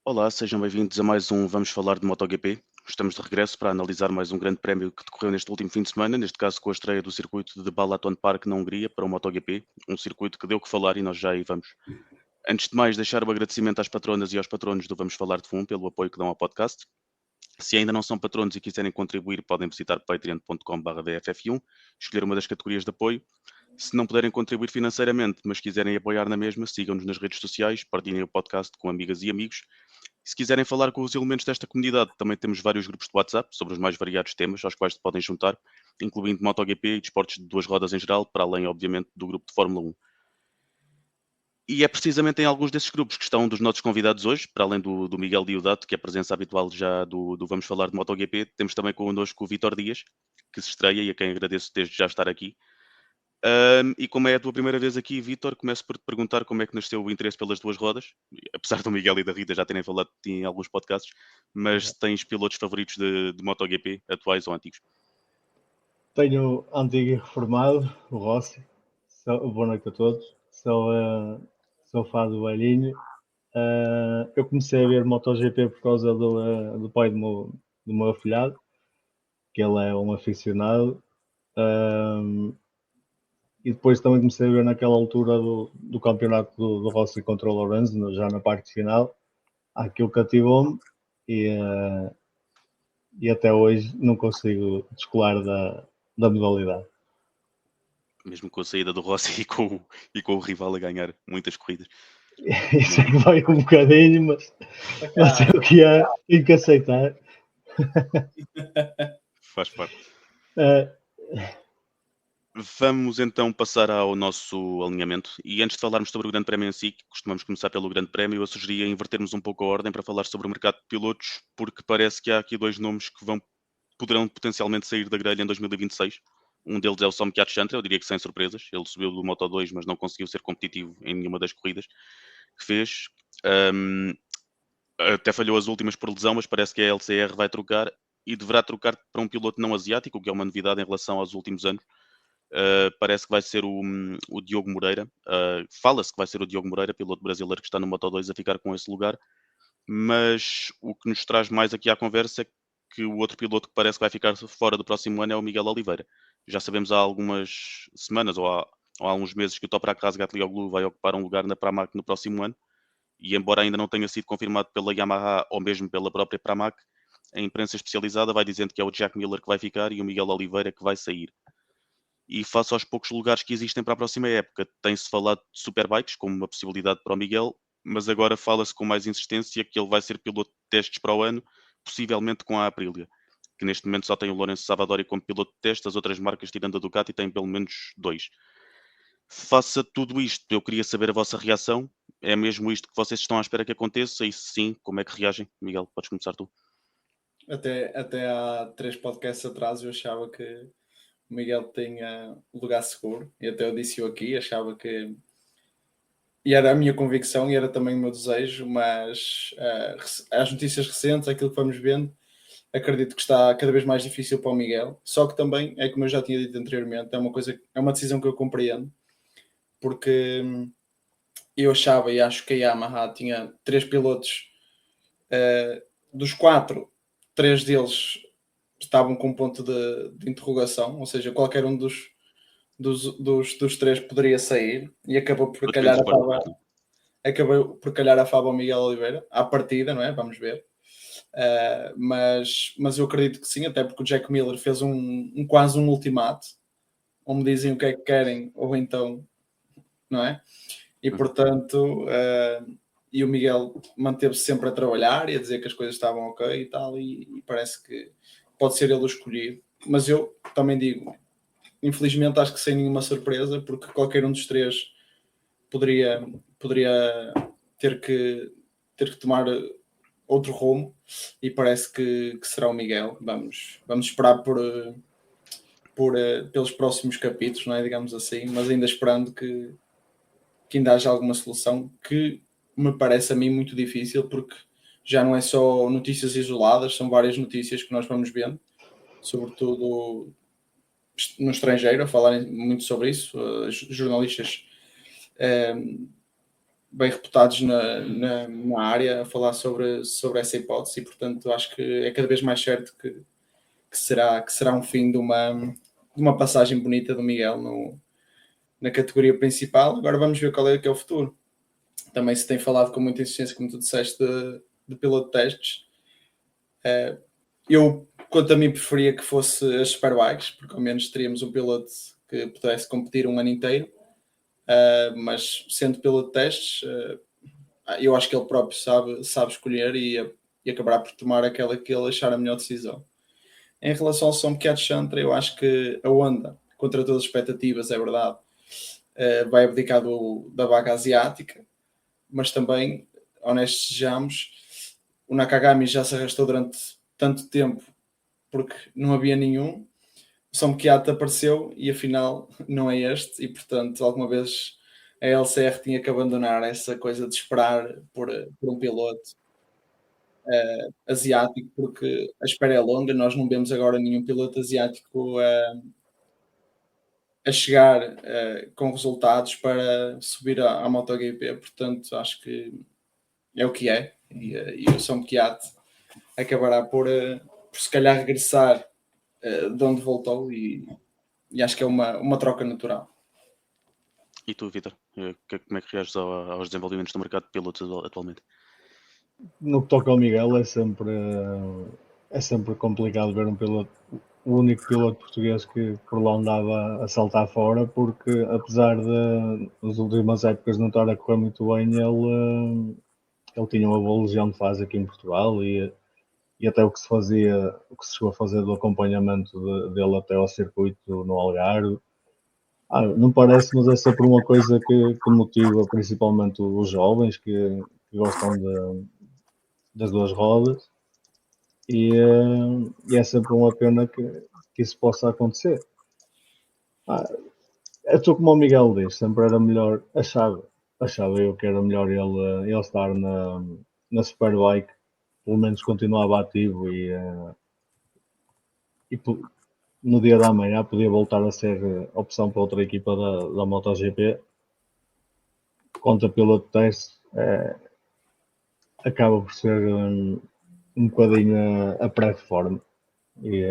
Olá, sejam bem-vindos a mais um Vamos Falar de MotoGP. Estamos de regresso para analisar mais um grande prémio que decorreu neste último fim de semana, neste caso com a estreia do circuito de Balaton Park na Hungria para o MotoGP, um circuito que deu que falar e nós já aí vamos. Antes de mais, deixar o agradecimento às patronas e aos patronos do Vamos Falar de Fundo pelo apoio que dão ao podcast. Se ainda não são patronos e quiserem contribuir, podem visitar patreon.com/VFF1, escolher uma das categorias de apoio. Se não puderem contribuir financeiramente, mas quiserem apoiar na mesma, sigam-nos nas redes sociais, partilhem o podcast com amigas e amigos. Se quiserem falar com os elementos desta comunidade, também temos vários grupos de WhatsApp sobre os mais variados temas aos quais se podem juntar, incluindo MotoGP e desportos de duas rodas em geral, para além, obviamente, do grupo de Fórmula 1. E é precisamente em alguns desses grupos que estão um dos nossos convidados hoje, para além do Miguel Diodato, que é a presença habitual já do Vamos Falar de MotoGP, temos também connosco o Vítor Dias, que se estreia e a quem agradeço desde já estar aqui. E como é a tua primeira vez aqui, Vítor, começo por te perguntar como é que nasceu o interesse pelas duas rodas, apesar do Miguel e da Rita já terem falado de ti em alguns podcasts, mas tens pilotos favoritos de MotoGP, atuais ou antigos? Tenho antigo e reformado, o Rossi. Boa noite a todos. Sou fã do velhinho. Eu comecei a ver MotoGP por causa do pai do meu afilhado, que ele é um aficionado. E depois também comecei a ver naquela altura do campeonato do Rossi contra o Lorenzo, já na parte final. Aquilo cativou-me e até hoje não consigo descolar da modalidade. Mesmo com a saída do Rossi e com o rival a ganhar muitas corridas. Isso é que vai um bocadinho, mas é o que é, tem que aceitar. Faz parte. Vamos então passar ao nosso alinhamento. E antes de falarmos sobre o Grande Prémio em si, que costumamos começar pelo Grande Prémio, eu sugeria invertermos um pouco a ordem para falar sobre o mercado de pilotos, porque parece que há aqui dois nomes que poderão potencialmente sair da grelha em 2026. Um deles é o Somkiat Chantra, eu diria que sem surpresas. Ele subiu do Moto2, mas não conseguiu ser competitivo em nenhuma das corridas que fez. Até falhou as últimas por lesão, mas parece que a LCR vai trocar e deverá trocar para um piloto não asiático, o que é uma novidade em relação aos últimos anos. Parece que vai ser o Diogo Moreira. Fala-se que vai ser o Diogo Moreira, piloto brasileiro que está no Moto2 a ficar com esse lugar. Mas o que nos traz mais aqui à conversa é que o outro piloto que parece que vai ficar fora do próximo ano é o Miguel Oliveira. Já sabemos há algumas semanas ou há alguns meses que o Toprak Razgatlioglu vai ocupar um lugar na Pramac no próximo ano. E embora ainda não tenha sido confirmado pela Yamaha ou mesmo pela própria Pramac, a imprensa especializada vai dizendo que é o Jack Miller que vai ficar e o Miguel Oliveira que vai sair. E face aos poucos lugares que existem para a próxima época, tem-se falado de Superbikes como uma possibilidade para o Miguel, mas agora fala-se com mais insistência que ele vai ser piloto de testes para o ano, possivelmente com a Aprilia, que neste momento só tem o Lourenço Savadori como piloto de testes, as outras marcas, tirando a Ducati, têm pelo menos 2. Face a tudo isto, eu queria saber a vossa reação. É mesmo isto que vocês estão à espera que aconteça? E se sim, como é que reagem? Miguel, podes começar tu. Até há 3 podcasts atrás eu achava que o Miguel tinha lugar seguro, e até eu disse-o aqui, achava que, e era a minha convicção e era também o meu desejo, mas as notícias recentes, aquilo que vamos vendo, acredito que está cada vez mais difícil para o Miguel. Só que também, é como eu já tinha dito anteriormente, é uma decisão que eu compreendo, porque eu achava e acho que a Yamaha tinha 3 pilotos, dos 4, 3 deles estavam com um ponto de interrogação, ou seja, qualquer um dos 3 poderia sair, e acabou por calhar a fava ao Miguel Oliveira, à partida, não é? Vamos ver. Mas eu acredito que sim, até porque o Jack Miller fez quase um ultimato, onde dizem o que é que querem, ou então, não é? E portanto, e o Miguel manteve-se sempre a trabalhar e a dizer que as coisas estavam ok e tal, e parece que pode ser ele o escolhido. Mas eu também digo, infelizmente acho que sem nenhuma surpresa, porque qualquer um dos 3 poderia ter que tomar outro rumo, e parece que será o Miguel. Vamos esperar pelos próximos capítulos, não é? Digamos assim, mas ainda esperando que ainda haja alguma solução, que me parece a mim muito difícil, porque já não é só notícias isoladas, são várias notícias que nós vamos vendo, sobretudo no estrangeiro, a falarem muito sobre isso, jornalistas bem reputados na área a falar sobre essa hipótese, e portanto acho que é cada vez mais certo que será um fim de uma passagem bonita do Miguel na categoria principal. Agora vamos ver qual é que é o futuro. Também se tem falado com muita insistência, como tu disseste, de piloto de testes. Eu, quanto a mim, preferia que fosse as Superbikes, porque ao menos teríamos um piloto que pudesse competir um ano inteiro. Mas sendo piloto de testes, eu acho que ele próprio sabe escolher e acabará por tomar aquela que ele achar a melhor decisão. Em relação ao Somkiat Chantra, eu acho que a Honda, contra todas as expectativas, é verdade, vai abdicar da vaga asiática, mas também, honestos sejamos, o Nakagami já se arrastou durante tanto tempo porque não havia nenhum. O Somkiat apareceu e afinal não é este, e portanto alguma vez a LCR tinha que abandonar essa coisa de esperar por um piloto asiático, porque a espera é longa. Nós não vemos agora nenhum piloto asiático a chegar com resultados para subir à MotoGP, portanto acho que é o que é, e o Somkiat acabará por se calhar regressar de onde voltou, e acho que é uma troca natural. E tu, Vitor, como é que reages aos desenvolvimentos do mercado de pilotos atualmente? No que toca ao Miguel, é sempre complicado ver um piloto, o único piloto português que por lá andava a saltar fora, porque apesar das últimas épocas não estar a correr muito bem, ele tinha uma boa legião de fase aqui em Portugal, e até o que se chegou a fazer do acompanhamento dele até ao circuito no Algarve. Não parece, mas é sempre uma coisa que motiva principalmente os jovens que gostam das duas rodas, e é sempre uma pena que isso possa acontecer. Eu estou como o Miguel diz, sempre era melhor, achava eu que era melhor ele estar na Superbike, pelo menos continuava ativo, e no dia da manhã podia voltar a ser opção para outra equipa da MotoGP. Conta pelo teste, acaba por ser um bocadinho a pré-reforma, e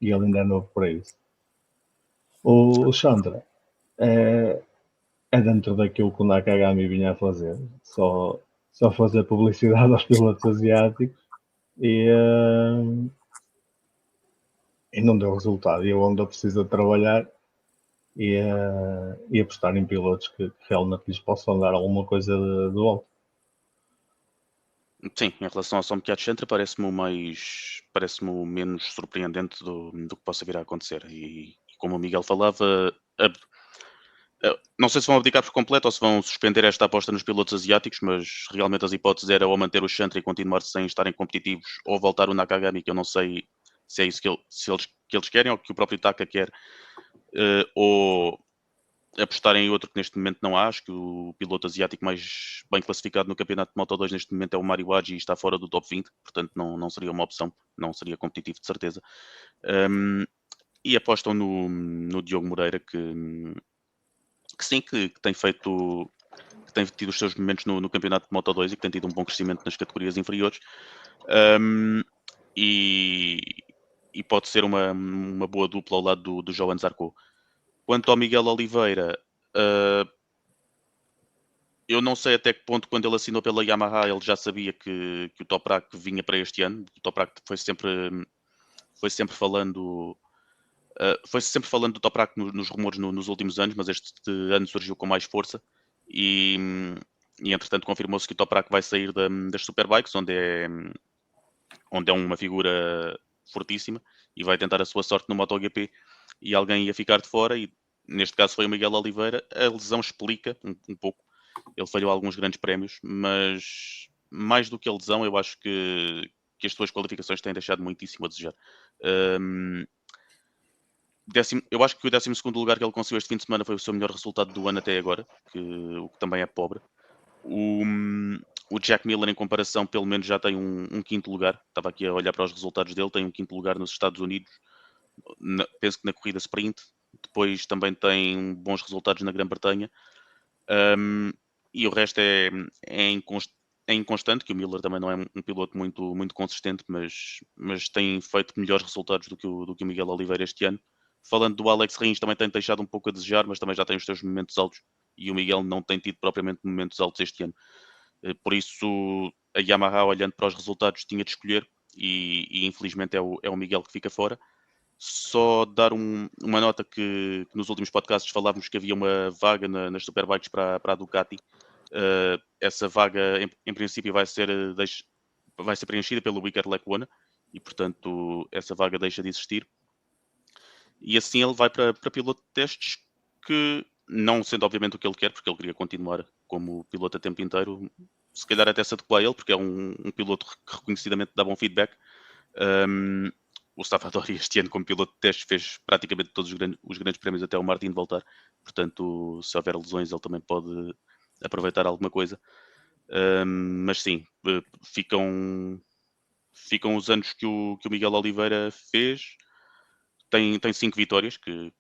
ele ainda é novo para isso. O Chantra é dentro daquilo que o Nakagami vinha a fazer, só fazer publicidade aos pilotos asiáticos, e não deu resultado. E a Honda precisa de trabalhar e apostar em pilotos que realmente lhes possam dar alguma coisa de volta. Sim, em relação ao Somkiat Chantra, parece-me o menos surpreendente do que possa vir a acontecer. E como o Miguel falava, não sei se vão abdicar por completo ou se vão suspender esta aposta nos pilotos asiáticos, mas realmente as hipóteses eram ou manter o Chantra e continuar sem estarem competitivos, ou voltar o Nakagami, que eu não sei se é isso que eles querem ou que o próprio Taka quer, ou apostarem em outro que neste momento não há. Acho que o piloto asiático mais bem classificado no campeonato de Moto2 neste momento é o Mariwaji e está fora do top 20, portanto não seria uma opção, não seria competitivo de certeza. E apostam no Diogo Moreira, que sim, que tem feito, que tem tido os seus momentos no campeonato de Moto2 e que tem tido um bom crescimento nas categorias inferiores. E pode ser uma boa dupla ao lado do Johan Zarco. Quanto ao Miguel Oliveira, eu não sei até que ponto, quando ele assinou pela Yamaha, ele já sabia que o Toprak vinha para este ano. O Toprak foi sempre falando do Toprak nos rumores nos últimos anos, mas este ano surgiu com mais força, e entretanto confirmou-se que o Toprak vai sair das Superbikes, onde é uma figura fortíssima, e vai tentar a sua sorte no MotoGP, e alguém ia ficar de fora, e neste caso foi o Miguel Oliveira. A lesão explica um pouco, ele falhou alguns grandes prémios, mas mais do que a lesão, eu acho que as suas qualificações têm deixado muitíssimo a desejar. Eu acho que o 12º lugar que ele conseguiu este fim de semana foi o seu melhor resultado do ano até agora, o que também é pobre. O Jack Miller, em comparação, pelo menos já tem um quinto lugar. Estava aqui a olhar para os resultados dele, tem um quinto lugar nos Estados Unidos, penso que na corrida sprint. Depois também tem bons resultados na Grã-Bretanha. e o resto é inconstante, que o Miller também não é um piloto muito consistente, mas tem feito melhores resultados do que o Miguel Oliveira este ano. Falando do Alex Rins, também tem deixado um pouco a desejar, mas também já tem os seus momentos altos, e o Miguel não tem tido propriamente momentos altos este ano. Por isso, a Yamaha, olhando para os resultados, tinha de escolher, e infelizmente é o Miguel que fica fora. Só dar uma nota que nos últimos podcasts falávamos que havia uma vaga nas Superbikes para a Ducati. Essa vaga, em princípio, vai ser preenchida pelo Iker Lecuona, e portanto essa vaga deixa de existir. E assim ele vai para piloto de testes, que não sendo obviamente o que ele quer, porque ele queria continuar como piloto a tempo inteiro, se calhar até se adequa a ele, porque é um piloto que reconhecidamente dá bom feedback. O Savadori este ano como piloto de testes fez praticamente todos os grandes prémios até o Martin voltar, portanto se houver lesões ele também pode aproveitar alguma coisa. Mas sim, ficam os anos que o Miguel Oliveira fez. Tem 5 vitórias, que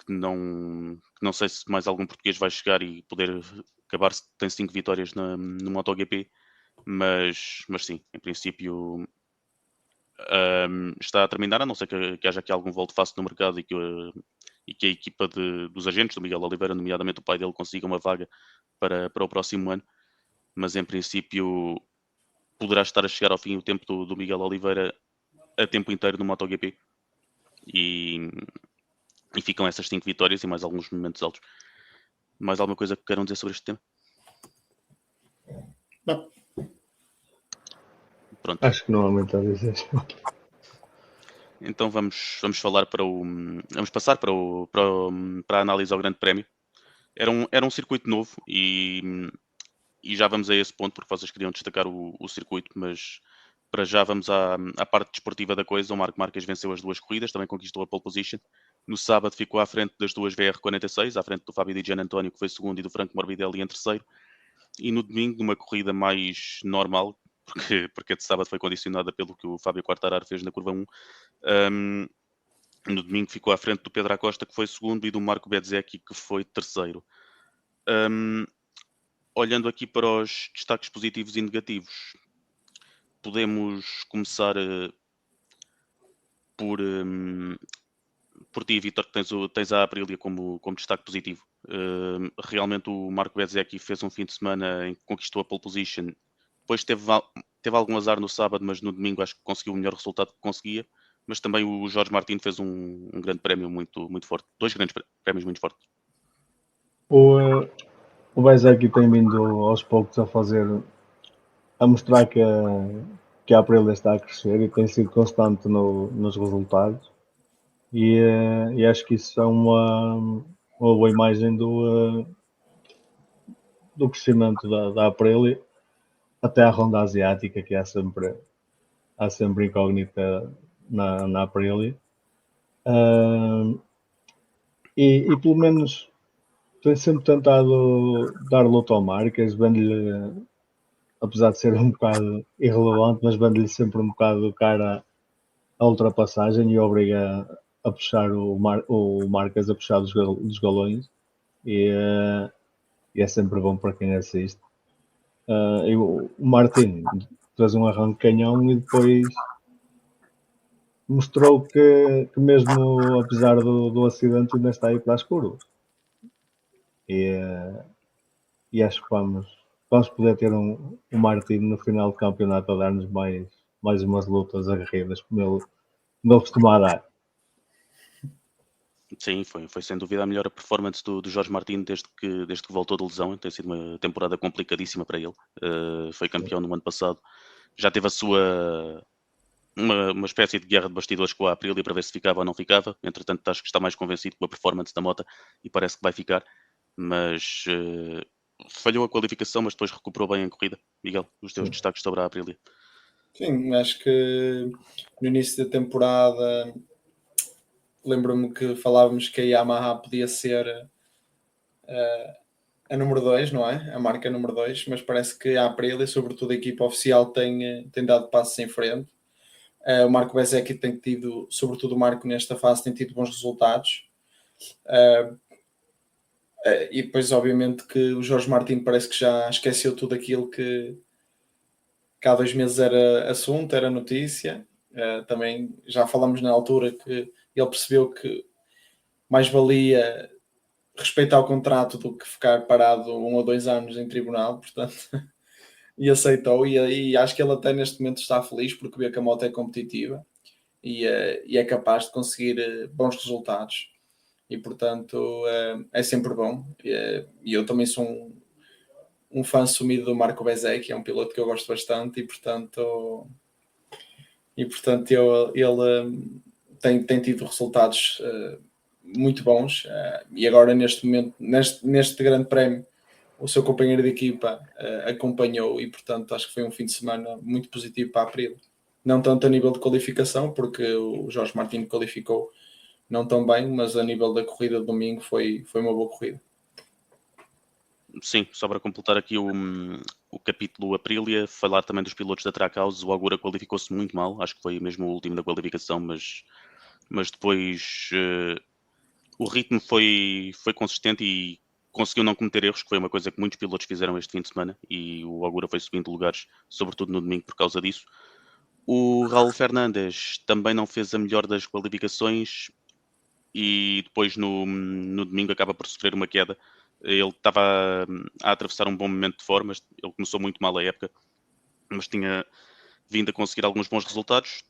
não sei se mais algum português vai chegar e poder acabar se tem 5 vitórias no MotoGP, mas sim, em princípio está a terminar, a não ser que haja aqui algum volto fácil no mercado, e que a equipa dos agentes do Miguel Oliveira, nomeadamente o pai dele, consiga uma vaga para o próximo ano, mas em princípio poderá estar a chegar ao fim o tempo do Miguel Oliveira a tempo inteiro no MotoGP, e ficam essas 5 vitórias e mais alguns momentos altos. Mais alguma coisa que queiram dizer sobre este tema? Não. Pronto. Acho que não há muito a dizer. Então vamos falar vamos passar para a análise ao Grande Prémio. Era um circuito novo, e já vamos a esse ponto, porque vocês queriam destacar o circuito, mas para já vamos à parte desportiva da coisa. O Marco Marques venceu as 2 corridas, também conquistou a pole position. No sábado ficou à frente das 2 VR46, à frente do Fábio Di Gianantonio, que foi segundo, e do Franco Morbidelli em terceiro. E no domingo, numa corrida mais normal, porque a de sábado foi condicionada pelo que o Fábio Quartararo fez na curva 1, no domingo ficou à frente do Pedro Acosta, que foi segundo, e do Marco Bezzecchi, que foi terceiro. Olhando aqui para os destaques positivos e negativos, podemos começar por ti, Vitor, que tens a Aprilia como destaque positivo. Realmente o Marco Bezzecchi fez um fim de semana em que conquistou a pole position. Depois teve algum azar no sábado, mas no domingo acho que conseguiu o melhor resultado que conseguia. Mas também o Jorge Martins fez um grande prémio muito forte. 2 grandes prémios muito fortes. O Bezzecchi tem vindo aos poucos a mostrar que a Aprilia está a crescer e tem sido constante nos resultados, e acho que isso é uma boa imagem do crescimento da Aprilia até à ronda asiática, que há sempre incógnita na Aprilia. E pelo menos tem sempre tentado dar luta ao Marques, vendo-lhe, apesar de ser um bocado irrelevante, mas vendo-lhe sempre um bocado cara à ultrapassagem, e obriga a puxar o Marques a puxar dos galões, e é sempre bom para quem assiste. O Martin fez um arranque canhão e depois mostrou que mesmo apesar do acidente ainda está aí para as curvas. E acho que vamos poder ter um Martin no final do campeonato a dar-nos mais umas lutas aguerridas, como ele costuma dar. Sim, foi sem dúvida a melhor performance do Jorge Martins desde que voltou de lesão. Tem sido uma temporada complicadíssima para ele. Foi campeão no ano passado. Já teve uma espécie de guerra de bastidores com a Aprilia para ver se ficava ou não ficava. Entretanto, acho que está mais convencido com a performance da moto e parece que vai ficar. Mas falhou a qualificação, mas depois recuperou bem a corrida. Miguel, os teus destaques sobre a Aprilia? Sim, acho que no início da temporada lembro-me que falávamos que a Yamaha podia ser a número 2, não é? A marca número 2, mas parece que a Aprilia, sobretudo a equipa oficial, tem dado passos em frente. O Marco Bezzecchi tem tido, sobretudo o Marco nesta fase, tem tido bons resultados. E depois, obviamente, que o Jorge Martin parece que já esqueceu tudo aquilo que há 2 meses era assunto, era notícia. Também já falamos na altura que ele percebeu que mais valia respeitar o contrato do que ficar parado 1 ou 2 anos em tribunal, portanto, e aceitou. E acho que ele até neste momento está feliz porque vê que a moto é competitiva e é capaz de conseguir bons resultados. E portanto é sempre bom. E eu também sou um fã sumido do Marco Bezzecchi, é um piloto que eu gosto bastante e portanto ele tem tido resultados muito bons e agora neste momento, neste grande prémio, o seu companheiro de equipa acompanhou e portanto acho que foi um fim de semana muito positivo para a Aprilia. Não tanto a nível de qualificação, porque o Jorge Martin qualificou não tão bem, mas a nível da corrida de domingo foi uma boa corrida. Sim, só para completar aqui o capítulo Aprilia, falar também dos pilotos da Trackhouse. O Agura qualificou-se muito mal, acho que foi mesmo o último da qualificação, mas depois o ritmo foi consistente e conseguiu não cometer erros, que foi uma coisa que muitos pilotos fizeram este fim de semana, e o Agura foi subindo lugares, sobretudo no domingo, por causa disso. O Raul Fernandes também não fez a melhor das qualificações e depois no domingo acaba por sofrer uma queda. Ele estava a atravessar um bom momento de forma, ele começou muito mal a época, mas tinha vindo a conseguir alguns bons resultados,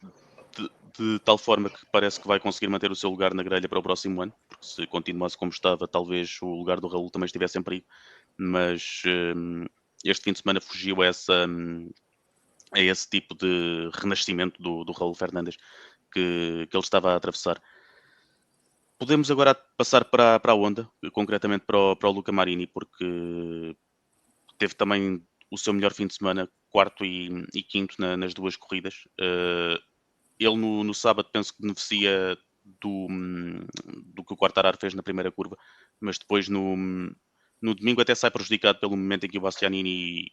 de tal forma que parece que vai conseguir manter o seu lugar na grelha para o próximo ano, porque se continuasse como estava, talvez o lugar do Raul também estivesse em perigo, mas este fim de semana fugiu a esse tipo de renascimento do Raul Fernandes que ele estava a atravessar. Podemos agora passar para a Honda, concretamente para o Luca Marini, porque teve também o seu melhor fim de semana, quarto e quinto nas duas corridas. Ele no sábado penso que beneficia do que o Quartararo fez na primeira curva, mas depois no domingo até sai prejudicado pelo momento em que o Bastianini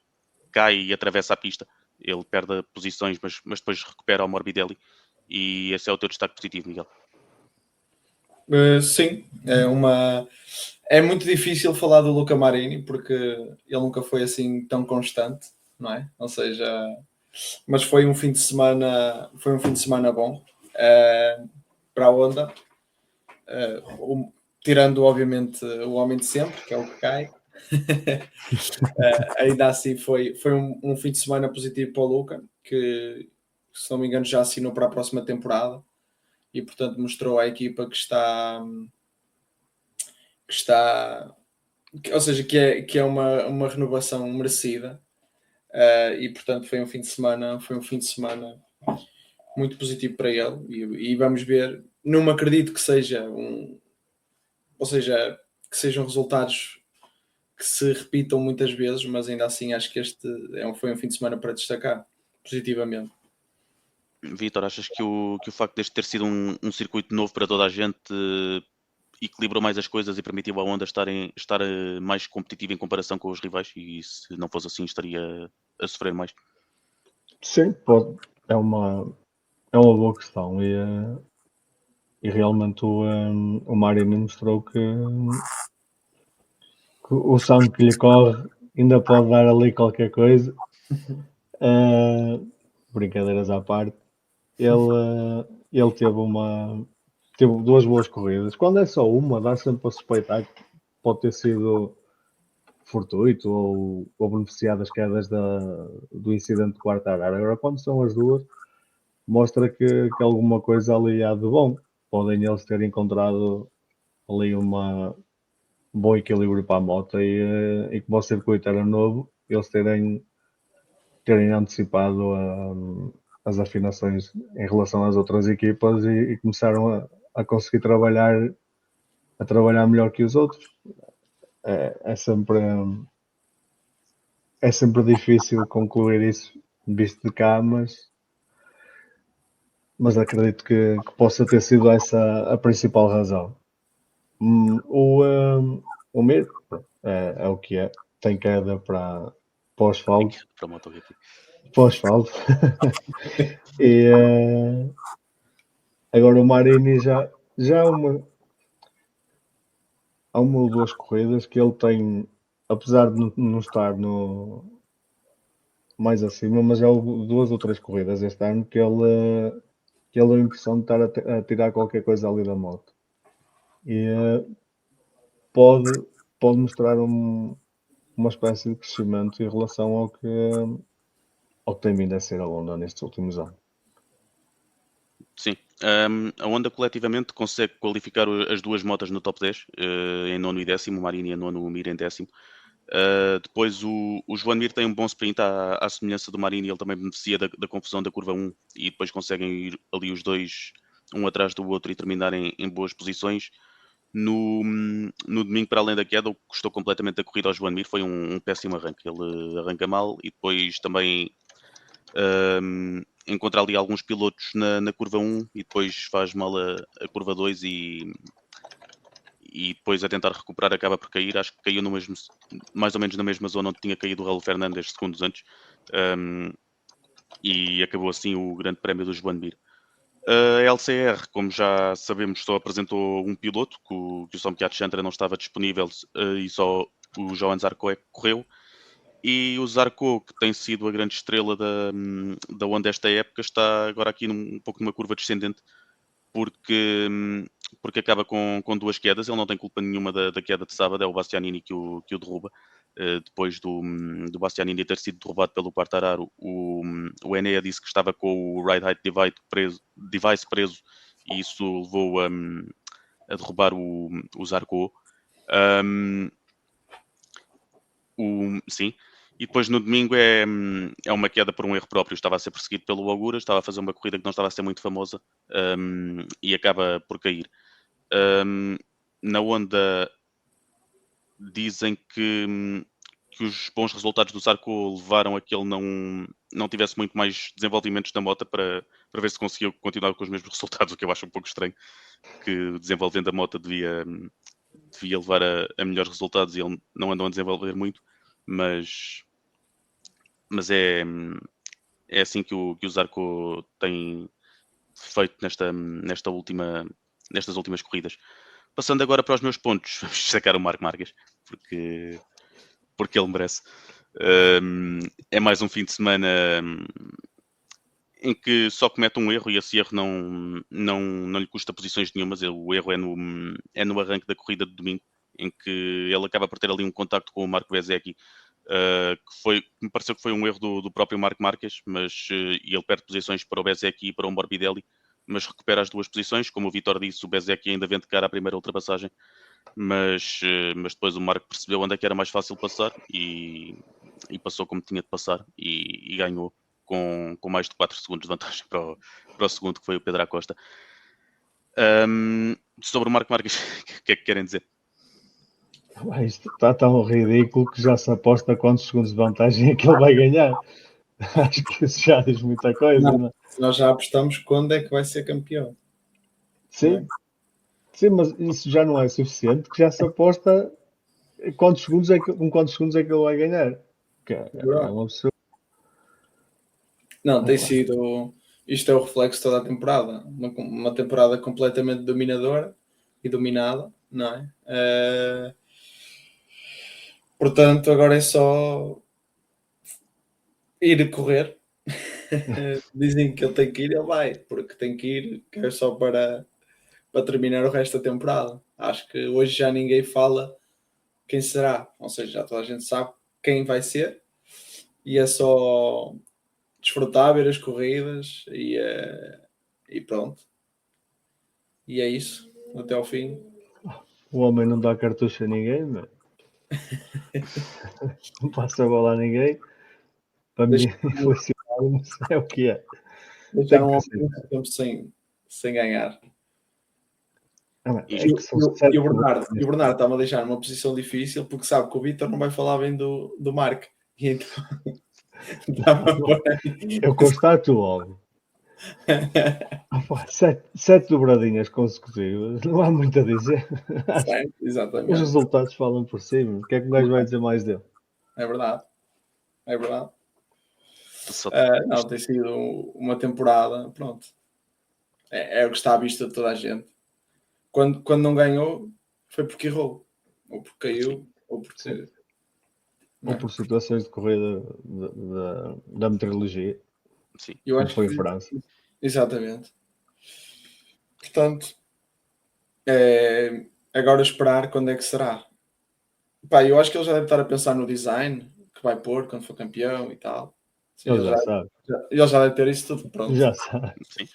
cai e atravessa a pista. Ele perde posições, mas depois recupera o Morbidelli. E esse é o teu destaque positivo, Miguel. Sim, é muito difícil falar do Luca Marini porque ele nunca foi assim tão constante, não é? Ou seja, mas foi um fim de semana bom para a Honda, tirando obviamente o homem de sempre, que é o que cai. Ainda assim foi um fim de semana positivo para o Luca, que se não me engano já assinou para a próxima temporada e portanto mostrou à equipa que está ou seja, que é uma renovação merecida e portanto foi um fim de semana muito positivo para ele e vamos ver. Não me acredito que seja que sejam resultados que se repitam muitas vezes, mas ainda assim acho que este foi um fim de semana para destacar positivamente. Vítor, achas que o facto deste ter sido um circuito novo para toda a gente equilibrou mais as coisas e permitiu à Honda estar mais competitiva em comparação com os rivais, e se não fosse assim estaria a sofrer mais? Sim, pode. É uma boa questão e realmente o Marini mostrou que o sangue que lhe corre ainda pode dar ali qualquer coisa. Brincadeiras à parte, ele teve duas boas corridas. Quando é só uma, dá sempre a suspeitar que pode ter sido fortuito ou beneficiar das quedas do incidente de Quartararo. Agora, quando são as duas, mostra que alguma coisa ali há de bom. Podem eles ter encontrado ali um bom equilíbrio para a moto e como o circuito era novo, eles terem antecipado as afinações em relação às outras equipas e começaram a conseguir trabalhar melhor que os outros. É sempre difícil concluir isso visto de cá, mas acredito que possa ter sido essa a principal razão. O Mir é o que é, tem queda para o asfalto. Para o MotoGP. Para o asfalto. E agora o Marini já há uma ou duas corridas que ele tem, apesar de não estar no mais acima, mas há duas ou três corridas este ano que ele deu a impressão de estar a tirar qualquer coisa ali da moto. E pode mostrar uma espécie de crescimento em relação ao que tem vindo a ser a Honda nestes últimos anos. Sim. A Honda coletivamente consegue qualificar as duas motas no top 10, em nono e décimo, o Marini em nono, o Mir em décimo. Depois o Joan Mir tem um bom sprint à semelhança do Marini, ele também beneficia da confusão da curva 1 e depois conseguem ir ali os dois, um atrás do outro e terminarem em boas posições. No domingo, para além da queda, o que custou completamente a corrida ao Joan Mir foi um péssimo arranque. Ele arranca mal e depois também encontra ali alguns pilotos na curva 1 e depois faz mal a curva 2 e depois a tentar recuperar acaba por cair. Acho que caiu no mesmo, mais ou menos na mesma zona onde tinha caído o Raul Fernandes segundos antes, e acabou assim o grande prémio do Joan Mir. A LCR, como já sabemos, só apresentou um piloto, que o Somkhat Chantra não estava disponível, e só o Johan Zarco é que correu. E o Zarco, que tem sido a grande estrela da Honda esta época, está agora aqui um pouco numa curva descendente, porque acaba com duas quedas. Ele não tem culpa nenhuma da queda de sábado, é o Bastianini que o derruba. Depois do Bastianini ter sido derrubado pelo Quartararo, o Enea disse que estava com o Ride Height Device preso e isso levou a derrubar o Zarco. Sim. E depois no domingo é uma queda por um erro próprio. Estava a ser perseguido pelo Ogura, estava a fazer uma corrida que não estava a ser muito famosa, e acaba por cair. Na Honda dizem que os bons resultados do Zarco levaram a que ele não tivesse muito mais desenvolvimentos da moto para ver se conseguia continuar com os mesmos resultados, o que eu acho um pouco estranho, que desenvolvendo a moto devia levar a melhores resultados e ele não andou a desenvolver muito, mas é assim que o Zarco tem feito nestas últimas corridas. Passando agora para os meus pontos, vamos destacar o Marc Marquez, porque ele merece. É mais um fim de semana em que só comete um erro e esse erro não lhe custa posições nenhumas. O erro é no arranque da corrida de domingo, em que ele acaba por ter ali um contacto com o Marco Bezzecchi, que me pareceu que foi um erro do próprio Marc Marquez, mas ele perde posições para o Bezzecchi e para o Morbidelli, mas recupera as duas posições. Como o Vitor disse, o Bezzecchi ainda vende cara à primeira ultrapassagem, mas depois o Marco percebeu onde é que era mais fácil passar e passou como tinha de passar e ganhou com mais de 4 segundos de vantagem para o segundo, que foi o Pedro Acosta. Sobre o Marco Marques, o que é que querem dizer? Isto está tão ridículo que já se aposta quantos segundos de vantagem é que ele vai ganhar. Acho que isso já diz muita coisa, não é? Nós já apostamos quando é que vai ser campeão. Sim, sim, mas isso já não é suficiente, que já se aposta com quantos segundos é que ele vai ganhar. Que é um absurdo. Não, tem sido. Isto é o reflexo de toda a temporada. Uma temporada completamente dominadora e dominada, não é? Portanto, agora é só ir correr. Dizem que ele tem que ir, ele vai, porque tem que ir, que é só para terminar o resto da temporada. Acho que hoje já ninguém fala quem será, ou seja, já toda a gente sabe quem vai ser e é só desfrutar, ver as corridas e pronto. E é isso, até ao fim. O homem não dá cartucho a ninguém, mas não passa a bola a ninguém. Para mim, inflacionado, não sei o que é. Deixaram um muito tempo sem ganhar. E o Bernardo está-me a deixar numa posição difícil porque sabe que o Vitor não vai falar bem do Marco. E então eu constato logo. 7 dobradinhas consecutivas, não há muito a dizer. Certo, exatamente. Os resultados falam por cima. O que é que o gajo vai dizer mais dele? É verdade. Não, tem sido uma temporada, pronto. É o que está à vista de toda a gente. Quando não ganhou, foi porque errou. ou porque caiu, ou porque... Ou por situações de corrida da meteorologia, Sim. Eu como acho foi que em França. exatamente. Portanto, agora esperar quando é que será. Pá, eu acho que ele já deve estar a pensar no design que vai pôr quando for campeão e tal. Ou seja, Ele já sabe. ele já deve ter isso tudo pronto. Já sabe. Sim.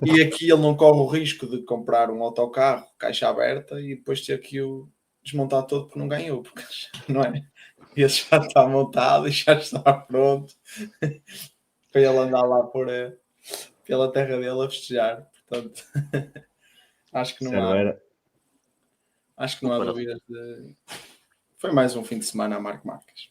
E aqui ele não corre o risco de comprar um autocarro, caixa aberta, e depois ter que o desmontar todo porque não ganhou, porque não é? Esse já está montado e já está pronto para ele andar lá pela terra dele a festejar. Portanto, acho que não há dúvidas de. Foi mais um fim de semana a Marco Marques.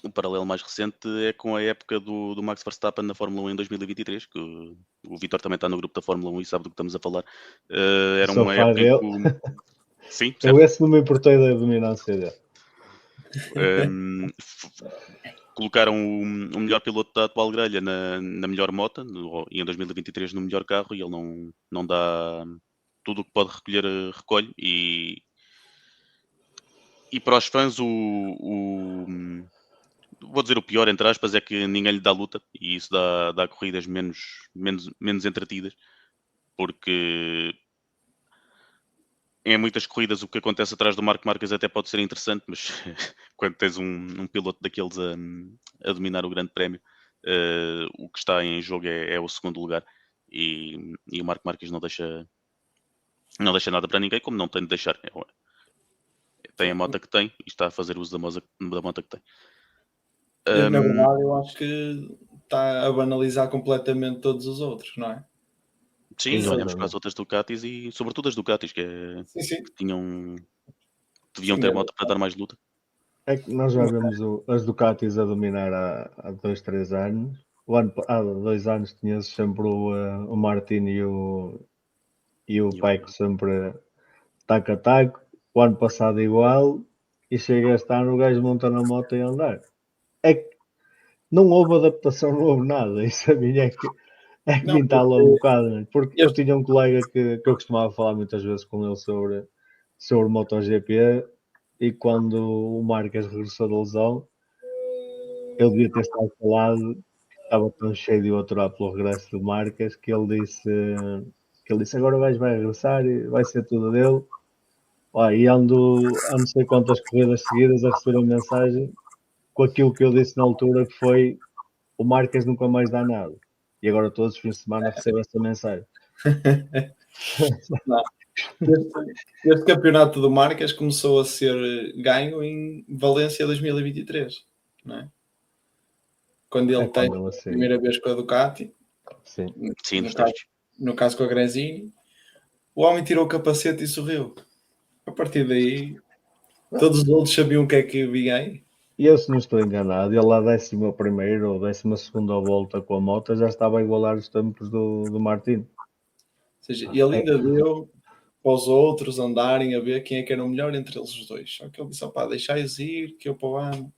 O paralelo mais recente é com a época do Max Verstappen na Fórmula 1 em 2023, que o Vitor também está no grupo da Fórmula 1 e sabe do que estamos a falar. Era Sou uma fã época em que dele. Sim, Eu certo. esse não me importei da dominância dele. Colocaram o melhor piloto da atual grelha na melhor moto e em 2023 no melhor carro, e ele não dá tudo o que pode recolher, recolhe. E para os fãs, vou dizer o pior, entre aspas, é que ninguém lhe dá luta, e isso dá corridas menos entretidas, porque em muitas corridas o que acontece atrás do Marco Marques até pode ser interessante, mas quando tens um piloto daqueles a dominar o grande prémio, o que está em jogo é o segundo lugar, e o Marco Marques não deixa nada para ninguém, como não tem de deixar. Tem a moto que tem e está a fazer uso da moto que tem. Na verdade, eu acho que está a banalizar completamente todos os outros, não é? Sim, Exatamente. olhamos para as outras Ducatis e sobretudo as Ducatis, que Sim. deviam ter moto para dar mais luta. É que nós já vemos as Ducatis a dominar há 2, 3 anos. Há 2 anos tinhas sempre o Martin e o Paico sempre taco a taco. O ano passado igual. E chega este ano o gajo monta na moto e andar. É que não houve adaptação, não houve nada. Isso a mim é que Não, me entala um bocado. Né? Porque eu este- tinha um colega que eu costumava falar muitas vezes com ele sobre MotoGP. E quando o Marques regressou da lesão, ele devia ter estado falado, estava tão cheio de outro lado pelo regresso do Marques que ele disse agora o gajo vai regressar e vai ser tudo dele. E ando a não sei quantas corridas seguidas a receber uma mensagem com aquilo que eu disse na altura, que foi o Marques nunca mais dá nada. E agora todos os fins de semana recebo essa mensagem. Não. Este campeonato do Marques começou a ser ganho em Valência 2023, não é? Quando ele tem a primeira vez com a Ducati, Sim, no caso com a Gresini, o homem tirou o capacete e sorriu. A partir daí, todos os outros sabiam o que é que vinha aí. E eu, se não estou enganado, ele à 11ª ou 12ª volta com a moto já estava a igualar os tempos do Martin. Ou seja, ele ainda deu para os outros andarem a ver quem é que era o melhor entre eles os dois. Só que ele disse, deixai-os ir, que eu para o ano.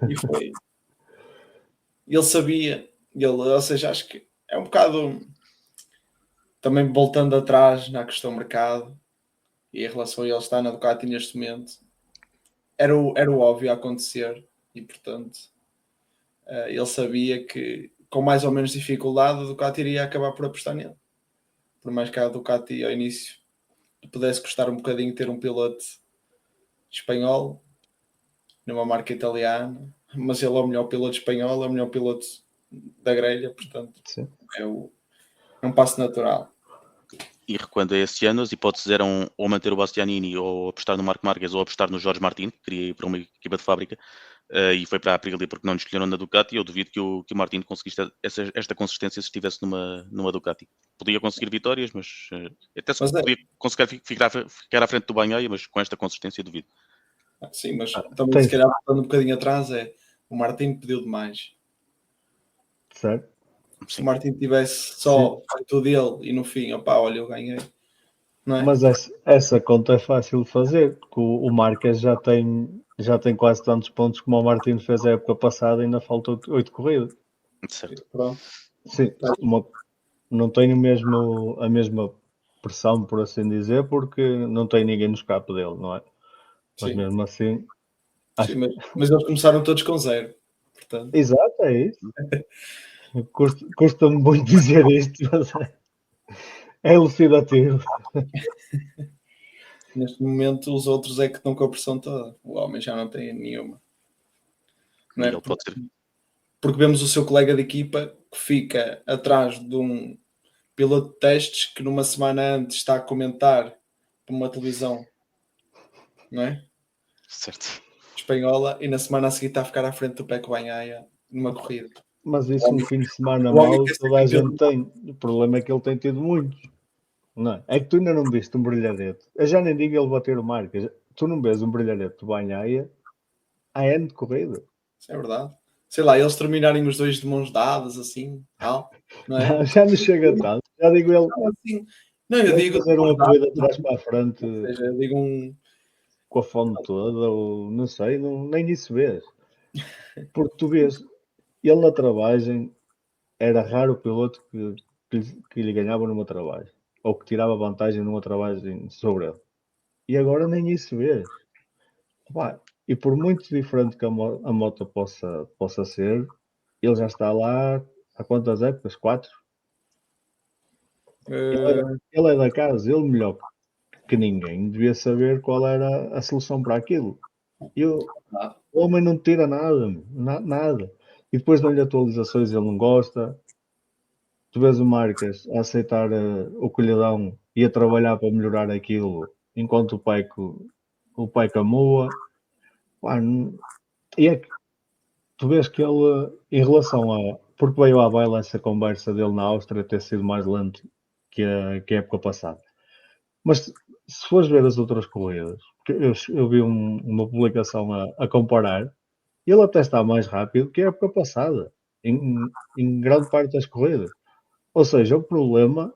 E foi. Ele sabia, ou seja, acho que é um bocado também voltando atrás na questão mercado e em relação a ele estar na Ducati neste momento, era o óbvio a acontecer e portanto ele sabia que com mais ou menos dificuldade a Ducati iria acabar por apostar nele. Por mais que a Ducati ao início pudesse custar um bocadinho ter um piloto espanhol numa marca italiana, mas ele é o melhor piloto espanhol, é o melhor piloto da grelha, portanto é um passo natural. E recuando a esse ano, as hipóteses eram ou manter o Bastianini, ou apostar no Marco Marques, ou apostar no Jorge Martin, que queria ir para uma equipa de fábrica, e foi para a Aprilia porque não lhe escolheram na Ducati. Eu duvido que o Martin conseguisse esta consistência se estivesse numa Ducati. Podia conseguir vitórias, mas até se podia conseguir ficar à frente do Bagnaia, mas com esta consistência duvido. Sim, mas também se calhar voltando um bocadinho atrás, o Martin pediu demais. Certo? Se o Martin tivesse só feito dele e no fim, olha, eu ganhei. Não é? Mas essa conta é fácil de fazer, porque o Marques já tem quase tantos pontos como o Martin fez a época passada e ainda faltam 8 corridas. Certo. Pronto. Sim, não tem a mesma pressão, por assim dizer, porque não tem ninguém no escape dele, não é? Mas Sim. mesmo assim, Sim, mas eles começaram todos com 0. Portanto, exato, é isso. Custa-me muito dizer isto, mas é elucidativo. neste momento, os outros é que estão com a pressão toda. O homem já não tem nenhuma. Não é? Miguel pode ser. Porque vemos o seu colega de equipa que fica atrás de um piloto de testes que numa semana antes está a comentar por uma televisão, não é? Certo. Espanhola, e na semana a seguir está a ficar à frente do Pecco Bagnaia numa corrida. Mas isso um fim de semana o homem mau quer ser toda a campeão. gente tem. O problema é que ele tem tido muitos. Não é? É que tu ainda não viste um brilharete. Eu já nem digo ele bater o marca. Tu não vês um brilharete do Banhaia há ano de corrida. Isso é verdade. Sei lá, eles terminarem os dois de mãos dadas, assim, tal, não é? Já não chega tanto. Já digo ele. Não, assim, não, eu Ele digo fazer uma corrida de trás para a frente ou seja, eu digo com a fome toda, ou não sei, nem isso vês. Porque tu vês, ele na travagem era raro o piloto que lhe ganhava numa travagem. Ou que tirava vantagem numa travagem sobre ele. E agora nem isso vês. Pá, e por muito diferente que a moto possa ser, ele já está lá há quantas épocas? 4? Ele é da casa, ele melhor que ninguém devia saber qual era a solução para aquilo. E o homem não tira nada, nada. E depois dão-lhe atualizações, ele não gosta. Tu vês o Marques a aceitar o que lhe dão e a trabalhar para melhorar aquilo, enquanto o pai camua. Pá, e é que tu vês que ele, em relação a. Porque veio à baila essa conversa dele na Áustria ter sido mais lento que a época passada. Mas se fores ver as outras corridas, eu vi uma publicação a comparar, ele até está mais rápido que a época passada, em grande parte das corridas. Ou seja, o problema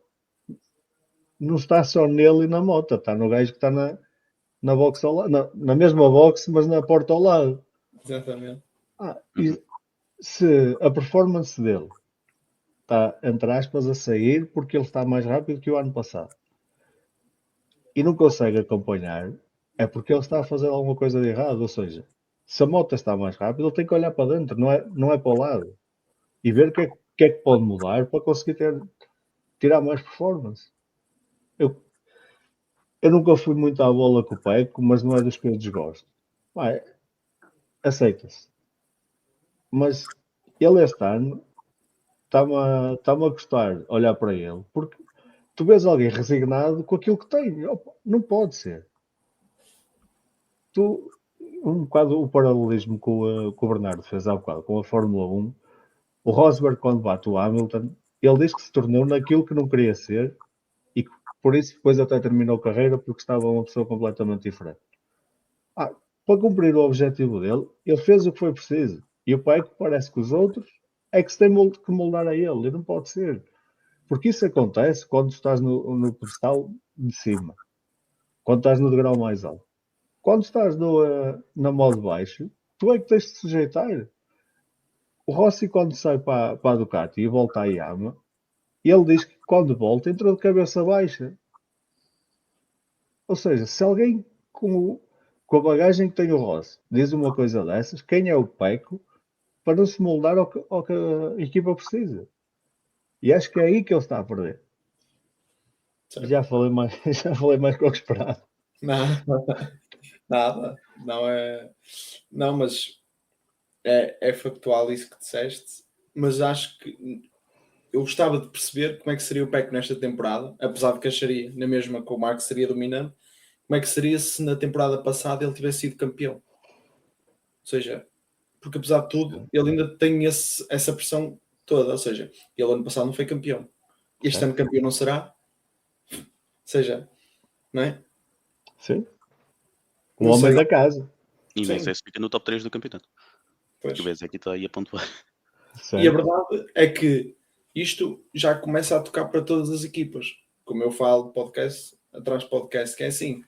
não está só nele e na moto, está no gajo que está na box ao lado, na mesma box, mas na porta ao lado. exatamente. E se a performance dele está, entre aspas, a sair porque ele está mais rápido que o ano passado e não consegue acompanhar, é porque ele está a fazer alguma coisa de errado. Ou seja, se a moto está mais rápida, ele tem que olhar para dentro, não é para o lado e ver o que é que pode mudar para conseguir tirar mais performance. Eu nunca fui muito à bola com o Peco, mas não é dos que eu desgosto. Vai, aceita-se. Mas ele este ano está-me a gostar olhar para ele, porque tu vês alguém resignado com aquilo que tem. Opa, não pode ser. Um bocado o paralelismo que o Bernardo fez há bocado com a Fórmula 1. O Rosberg, quando bate o Hamilton, ele diz que se tornou naquilo que não queria ser e que por isso depois até terminou a carreira porque estava uma pessoa completamente diferente. Para cumprir o objetivo dele, ele fez o que foi preciso. E o Peco parece que os outros é que se tem que moldar a ele. E não pode ser. Porque isso acontece quando estás no pedestal de cima. Quando estás no degrau mais alto. Quando estás na modo baixo, tu é que tens de sujeitar. O Rossi, quando sai para a Ducati e volta à Yamaha, ele diz que quando volta entrou de cabeça baixa. Ou seja, se alguém com a bagagem que tem o Rossi diz uma coisa dessas, quem é o Peco para não se moldar ao que a equipa precisa? E acho que é aí que ele está a perder. Certo. Já falei mais que o que esperava. Nada. Não é. Não, mas é factual isso que disseste. Mas acho que eu gostava de perceber como é que seria o Peco nesta temporada, apesar de que acharia, na mesma que o Marco seria dominante, como é que seria se na temporada passada ele tivesse sido campeão. Ou seja, porque apesar de tudo, ele ainda tem essa pressão toda. Ou seja, ele ano passado não foi campeão. Este ano campeão não será. Ou seja, não é? Sim. O Não homem sei. da casa. E nem Sim. sei se fica no top 3 do campeonato. Pois. Porque o Bezek está aí a pontuar. E a verdade é que isto já começa a tocar para todas as equipas. Como eu falo, podcast atrás de podcast, que é assim.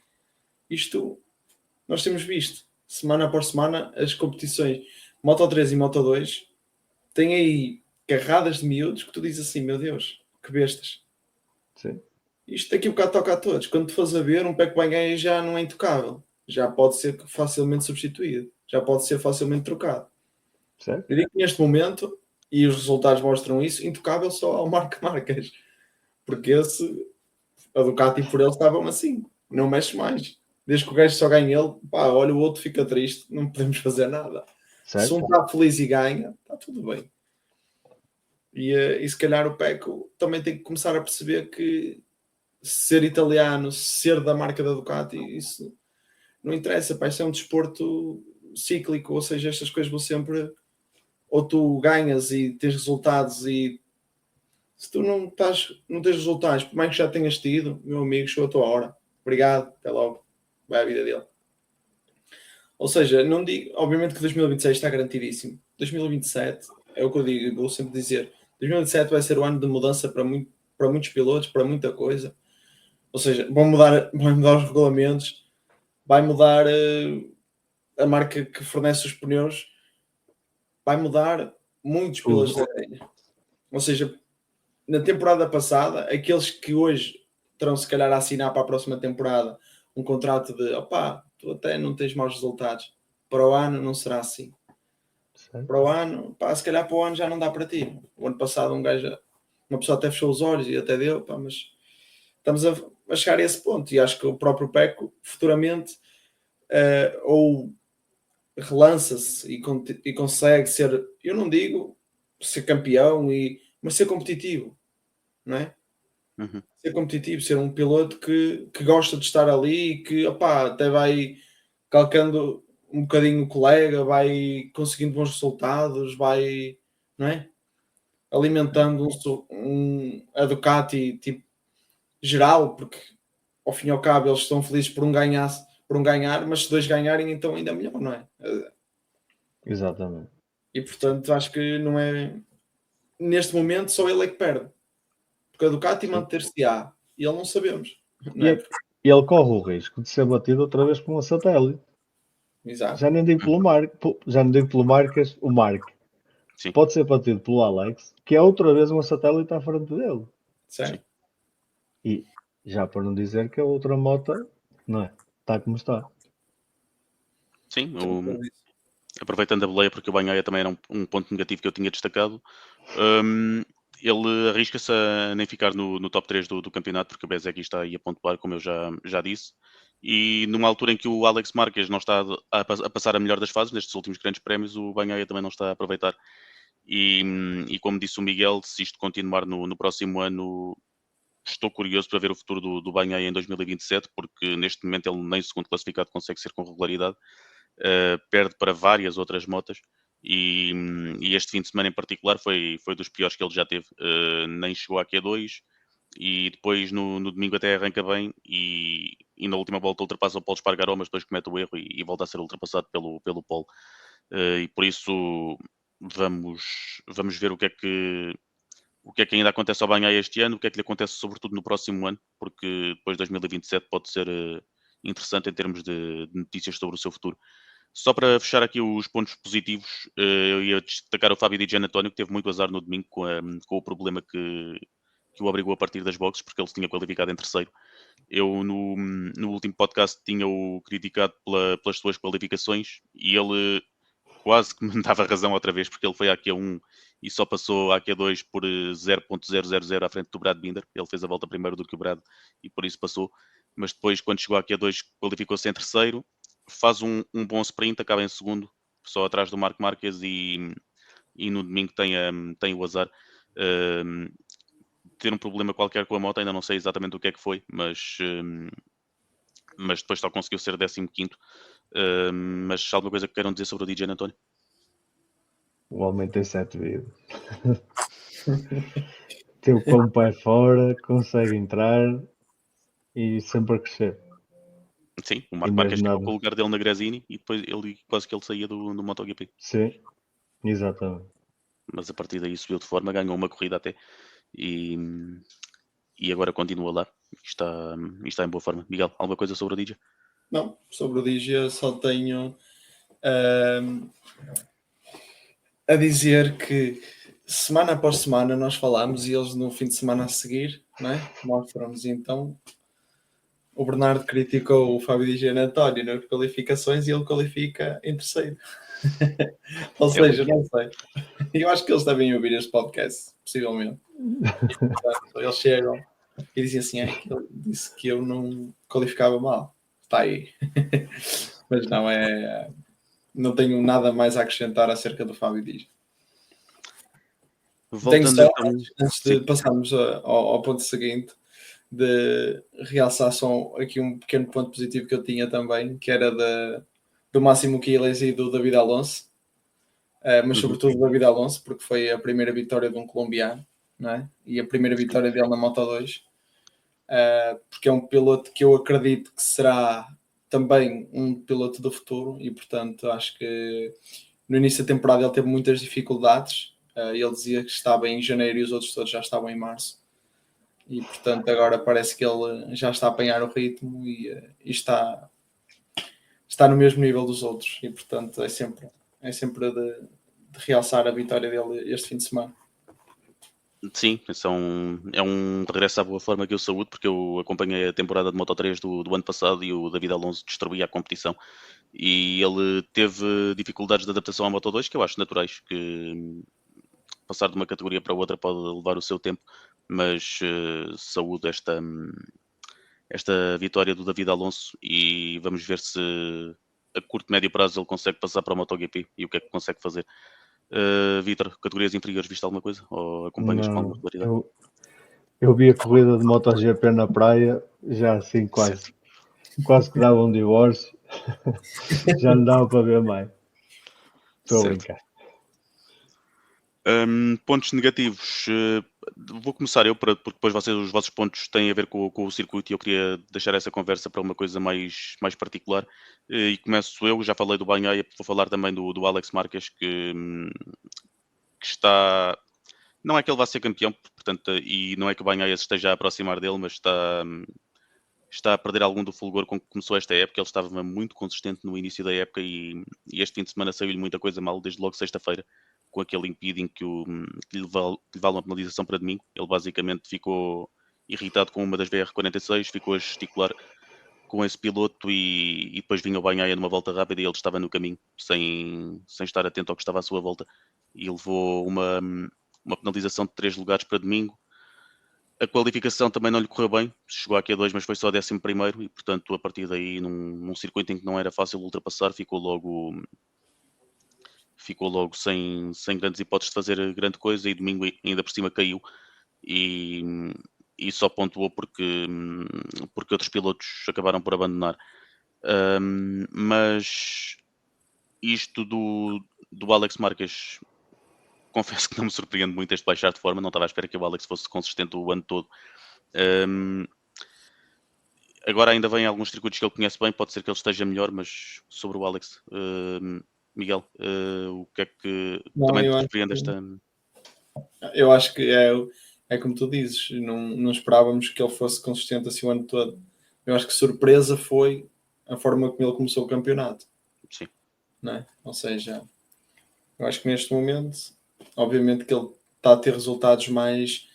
Isto nós temos visto, semana por semana, as competições Moto 3 e Moto 2 têm aí carradas de miúdos que tu dizes assim, meu Deus, que bestas. Sim. Isto daqui a bocado toca a todos. Quando tu fores a ver, um Pecco Bagnaia já não é intocável. Já pode ser facilmente substituído. Já pode ser facilmente trocado. Certo? Eu digo que neste momento, e os resultados mostram isso, intocável só ao Marc Marquez. Porque a Ducati por ele estavam assim. Não mexe mais. Desde que o gajo só ganha ele, pá, olha, o outro fica triste, não podemos fazer nada. Certo? Se um está feliz e ganha, está tudo bem. E se calhar o Pecco também tem que começar a perceber que ser italiano, ser da marca da Ducati, isso não interessa, pá, isso é um desporto cíclico, ou seja, estas coisas vão sempre, ou tu ganhas e tens resultados, e se tu não tens resultados, por mais que já tenhas tido, meu amigo, chegou a tua hora, obrigado, até logo, vai a vida dele. Ou seja, não digo, obviamente que 2026 está garantidíssimo, 2027 é o que eu digo, vou sempre dizer, 2027 vai ser o ano de mudança para muitos pilotos, para muita coisa. Ou seja, vão mudar os regulamentos, vai mudar a marca que fornece os pneus, vai mudar muitos pilotos da grelha. Ou seja, na temporada passada, aqueles que hoje terão se calhar a assinar para a próxima temporada um contrato de opá, tu até não tens maus resultados, para o ano não será assim. Certo? Para o ano, pá, se calhar para o ano já não dá para ti. O ano passado uma pessoa até fechou os olhos e até deu, pá, mas estamos a chegar a esse ponto e acho que o próprio Pecco futuramente ou relança-se e consegue ser, eu não digo ser campeão, mas ser competitivo, não é? Uhum. Ser competitivo, ser um piloto que gosta de estar ali e que opá, até vai calcando um bocadinho o colega, vai conseguindo bons resultados, vai, não é? Alimentando a Ducati tipo, geral, porque ao fim e ao cabo eles estão felizes por um ganhar, mas se dois ganharem, então ainda melhor, não é? Exatamente. E portanto acho que não é. Neste momento só ele é que perde. Porque a Ducati manter-se-á e ele não sabemos. Não é? E ele corre o risco de ser batido outra vez por um satélite. Exato. Já nem digo pelo Marques, o Mark. Sim. Pode ser batido pelo Alex, que é outra vez um satélite à frente dele. Certo. E já para não dizer que a outra moto, não é? Está como está. Sim, aproveitando a boleia, porque o Bagnaia também era um ponto negativo que eu tinha destacado, ele arrisca-se a nem ficar no top 3 do campeonato, porque o Bezzecchi está aí a pontuar, como eu já disse, e numa altura em que o Alex Marquez não está a passar a melhor das fases, nestes últimos grandes prémios, o Bagnaia também não está a aproveitar. E como disse o Miguel, se isto continuar no próximo ano, estou curioso para ver o futuro do Bagnaia em 2027, porque neste momento ele nem segundo classificado consegue ser com regularidade. Perde para várias outras motas e este fim de semana em particular foi dos piores que ele já teve. Nem chegou à Q2 e depois no domingo até arranca bem e na última volta ultrapassa o Paulo Espargaró, mas depois comete o erro e volta a ser ultrapassado pelo Paulo. E por isso vamos ver o que é que ainda acontece ao Bagnaia este ano, o que é que lhe acontece sobretudo no próximo ano, porque depois de 2027 pode ser interessante em termos de notícias sobre o seu futuro. Só para fechar aqui os pontos positivos, eu ia destacar o Fábio Di Giannantonio, que teve muito azar no domingo com o problema que o obrigou a partir das boxes, porque ele se tinha qualificado em terceiro. Eu, no último podcast, tinha-o criticado pelas suas qualificações e ele quase que me dava razão outra vez, porque ele foi à Q1 e só passou à Q2 por 0.000 à frente do Brad Binder. Ele fez a volta primeiro do que o Brad e por isso passou. Mas depois, quando chegou à Q2, qualificou-se em terceiro, faz um bom sprint, acaba em segundo, só atrás do Marc Marquez e no domingo tem o azar ter um problema qualquer com a moto, ainda não sei exatamente o que é que foi, mas depois só conseguiu ser 15º. Mas alguma coisa que queiram dizer sobre o DJ António? O homem tem 7 vidas. Teve com o pé fora, consegue entrar e sempre a crescer. Sim, o Marc Marquez ficou com o lugar dele na Gresini e depois quase que ele saía do MotoGP. Sim, exatamente. Mas a partir daí subiu de forma, ganhou uma corrida até e agora continua lá. Está em boa forma. Miguel, alguma coisa sobre o DJ? Não, sobre o DJ só tenho a dizer que semana após semana nós falamos e eles no fim de semana a seguir, não é? Mostram-nos então. O Bernardo criticou o Fábio Di Giannantonio nas qualificações e ele qualifica em terceiro. Ou seja, não sei. Eu acho que eles devem ouvir este podcast, possivelmente. Portanto, eles chegam e dizem assim: é que ele disse que eu não qualificava mal. Está aí. Mas não é. Não tenho nada mais a acrescentar acerca do Fábio Di. Tenho Voltando só, então. antes de passarmos ao ponto seguinte, de realçar só aqui um pequeno ponto positivo que eu tinha também, que era do Máximo Quiles e do David Alonso, mas sobretudo do David Alonso, porque foi a primeira vitória de um colombiano, não é? E a primeira vitória dele na Moto2, porque é um piloto que eu acredito que será também um piloto do futuro e, portanto, acho que no início da temporada ele teve muitas dificuldades. Ele dizia que estava em janeiro e os outros todos já estavam em março. E, portanto, agora parece que ele já está a apanhar o ritmo e está no mesmo nível dos outros. E, portanto, é sempre de realçar a vitória dele este fim de semana. Sim, é um regresso à boa forma que eu saúdo, porque eu acompanhei a temporada de Moto3 do ano passado e o David Alonso destruía a competição. E ele teve dificuldades de adaptação à Moto2, que eu acho naturais, que passar de uma categoria para outra pode levar o seu tempo, mas saúdo esta vitória do David Alonso e vamos ver se a curto, médio prazo ele consegue passar para a MotoGP e o que é que consegue fazer. Vítor, categorias inferiores, viste alguma coisa? Ou acompanhas com alguma Não, regularidade? eu vi a corrida de MotoGP na praia, já assim Certo. quase que dava um divórcio, já não dava para ver mais. Estou a Certo. brincar. Pontos negativos. Vou começar eu, porque depois os vossos pontos têm a ver com o circuito e eu queria deixar essa conversa para uma coisa mais particular. E começo eu, já falei do Bagnaia, vou falar também do Alex Marques, que está. Não é que ele vá ser campeão, portanto, e não é que o Bagnaia se esteja a aproximar dele, mas está a perder algum do fulgor com que começou esta época. Ele estava muito consistente no início da época e este fim de semana saiu-lhe muita coisa mal, desde logo sexta-feira, com aquele impeding que lhe levava uma penalização para domingo. Ele basicamente ficou irritado com uma das VR46, ficou a gesticular com esse piloto e depois vinha o Bagnaia numa volta rápida e ele estava no caminho, sem estar atento ao que estava à sua volta, e levou uma penalização de 3 lugares para domingo. A qualificação também não lhe correu bem, chegou aqui a 2, mas foi só 11º e, portanto, a partir daí, num circuito em que não era fácil ultrapassar, ficou logo sem grandes hipóteses de fazer grande coisa e domingo ainda por cima caiu e, e só pontuou porque outros pilotos acabaram por abandonar. Mas isto do Alex Marques, confesso que não me surpreende muito este baixar de forma, não estava à espera que o Alex fosse consistente o ano todo. Agora ainda vem alguns circuitos que ele conhece bem, pode ser que ele esteja melhor, mas sobre o Alex, Miguel, o que é que Não, também te surpreende esta. eu acho que é como tu dizes, não esperávamos que ele fosse consistente assim o ano todo. Eu acho que surpresa foi a forma como ele começou o campeonato. Sim. Não é? Ou seja, eu acho que neste momento, obviamente que ele está a ter resultados mais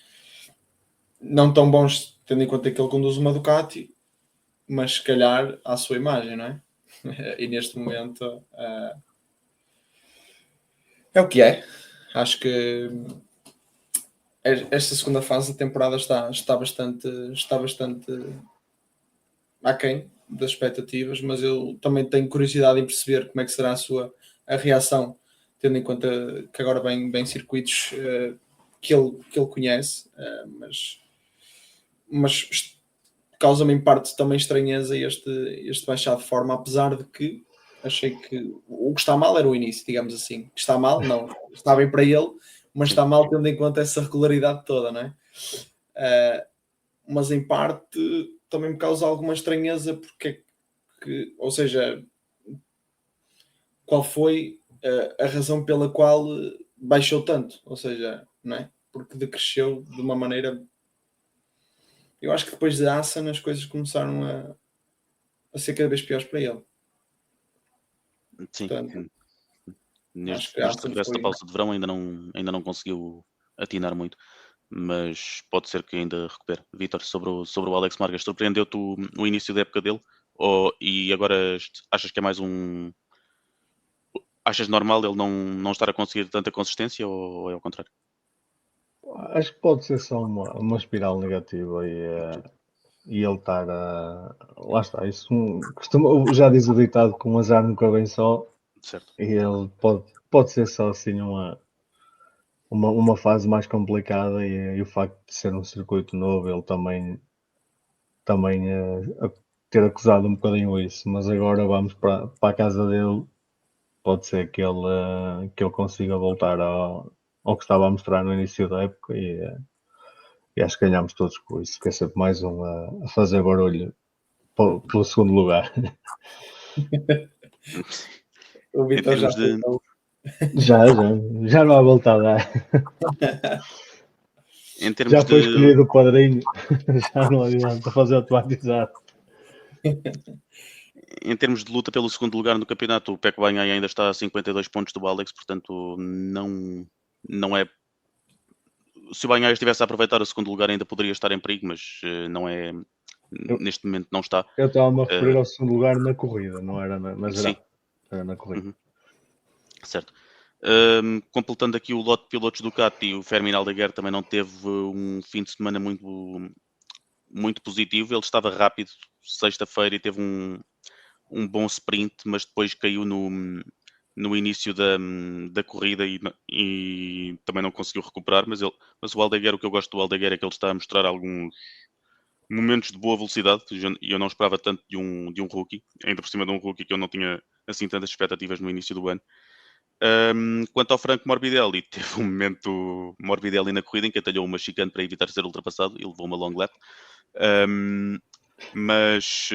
não tão bons, tendo em conta que ele conduz uma Ducati, mas se calhar à sua imagem, não é? E neste momento é o que é. Acho que esta segunda fase da temporada está bastante aquém das expectativas, mas eu também tenho curiosidade em perceber como é que será a reação, tendo em conta que agora vem circuitos que ele conhece, mas causa-me em parte também estranheza este baixar de forma, apesar de que achei que o que está mal era o início, digamos assim. Que está mal, não, está bem para ele, mas Sim. está mal tendo em conta essa regularidade toda, não é? Mas em parte também me causa alguma estranheza porque ou seja, qual foi a razão pela qual baixou tanto, ou seja, não é? Porque decresceu de uma maneira. Eu acho que depois de Asana as coisas começaram a ser cada vez piores para ele. Sim. Portanto, Neste acho que regresso da foi. pausa de verão ainda não conseguiu atinar muito, mas pode ser que ainda recupere. Vítor, sobre o Alex Marques, surpreendeu-te o início da época dele? E agora achas que é mais um. Achas normal ele não estar a conseguir tanta consistência ou é ao contrário? Acho que pode ser só uma espiral negativa e ele estar a. Lá está, isso já diz o ditado que um azar nunca vem só, Certo. e ele pode ser só assim uma fase mais complicada e o facto de ser um circuito novo, ele também ter acusado um bocadinho isso, mas agora vamos para a casa dele, pode ser que ele consiga voltar ao que estava a mostrar no início da época e acho que ganhamos todos com isso, que é sempre mais um a fazer barulho pelo segundo lugar. O Em Vitor já termos de. aceitou. Já não há volta a dar. Em termos Já foi de. escolhido o padrinho, já não adianta fazer automatizado. Em termos de luta pelo segundo lugar no campeonato, o Pec Banhai ainda está a 52 pontos do Alex, portanto não é. Se o Banhai estivesse a aproveitar o segundo lugar ainda poderia estar em perigo, mas não é. Eu Neste momento não está. estava-me a referir Uh, ao segundo lugar na corrida, não era na sim. geral. Era na corrida. Uhum. Certo. Completando aqui o lote de pilotos Ducati, o Fermin Aldeguer também não teve um fim de semana muito positivo. Ele estava rápido sexta-feira e teve um bom sprint, mas depois caiu no início da corrida e também não conseguiu recuperar. Mas o Aldeguer, o que eu gosto do Aldeguer é que ele está a mostrar alguns momentos de boa velocidade e eu não esperava tanto de um rookie, ainda por cima de um rookie que eu não tinha assim tantas expectativas no início do ano. Quanto ao Franco Morbidelli, teve um momento Morbidelli na corrida em que atalhou uma chicane para evitar ser ultrapassado e levou uma long lap. Mas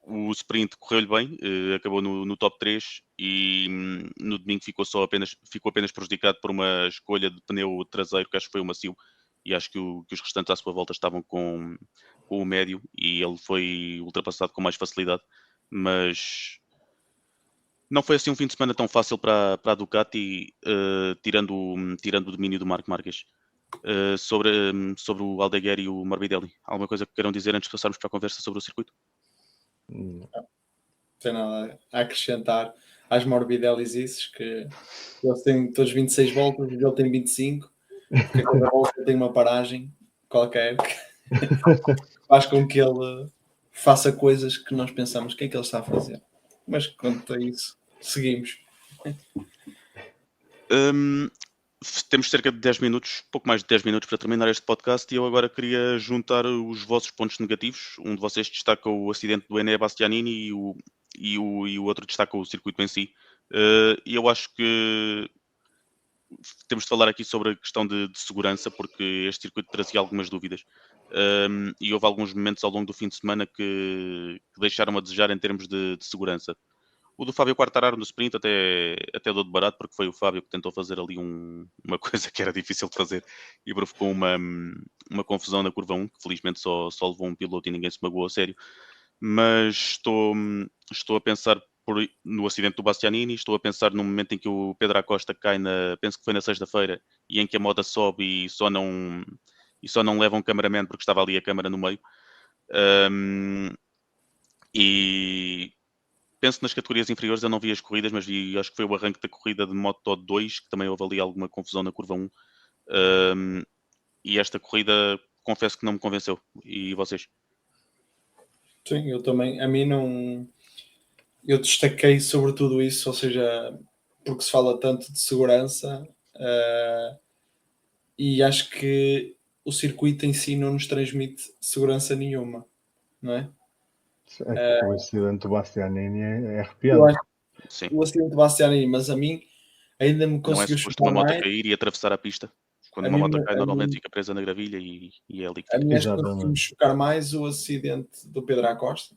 o sprint correu-lhe bem, acabou no top 3 e no domingo ficou apenas prejudicado por uma escolha de pneu traseiro, que acho que foi o macio, e acho que os restantes à sua volta estavam com o médio e ele foi ultrapassado com mais facilidade, mas não foi assim um fim de semana tão fácil para a Ducati, tirando o domínio do Marc Marques. Sobre o Aldeguer e o Morbidelli. Alguma coisa que queiram dizer antes de passarmos para a conversa sobre o circuito? Não tem nada a acrescentar às Morbidellis isso, que eles têm todos 26 voltas e ele tem 25, porque a cada volta tem uma paragem qualquer que faz com que ele faça coisas que nós pensamos que é que ele está a fazer. Mas quanto a isso, seguimos. Temos cerca de 10 minutos, pouco mais de 10 minutos para terminar este podcast e eu agora queria juntar os vossos pontos negativos. Um de vocês destaca o acidente do Enea Bastianini e o outro destaca o circuito em si. E eu acho que temos de falar aqui sobre a questão de segurança, porque este circuito trazia algumas dúvidas. E houve alguns momentos ao longo do fim de semana que deixaram a desejar em termos de segurança. O do Fábio Quartararo no sprint até deu de barato, porque foi o Fábio que tentou fazer ali uma coisa que era difícil de fazer e provocou uma confusão na curva 1, que felizmente só levou um piloto e ninguém se magoou a sério. Mas estou a pensar no acidente do Bastianini, estou a pensar no momento em que o Pedro Acosta cai penso que foi na sexta-feira, e em que a moto sobe e só não leva um cameraman porque estava ali a câmara no meio. E penso nas categorias inferiores, eu não vi as corridas, mas acho que foi o arranque da corrida de Moto 2, que também houve ali alguma confusão na curva 1. E esta corrida, confesso que não me convenceu. E vocês? Sim, eu também. A mim não. Eu destaquei sobre tudo isso, ou seja, porque se fala tanto de segurança e acho que o circuito em si não nos transmite segurança nenhuma, não é? O acidente do Bastianini é Eu arrepiante. acho Sim. que o acidente de Bastianini, mas a mim ainda me Não é conseguiu suposto chocar uma moto mais. cair e atravessar a pista. Quando A uma mim, moto cai, a normalmente mim, fica presa na gravilha e é ali que a fica. mim acho que conseguiu-me Exatamente. chocar mais o acidente do Pedro Acosta,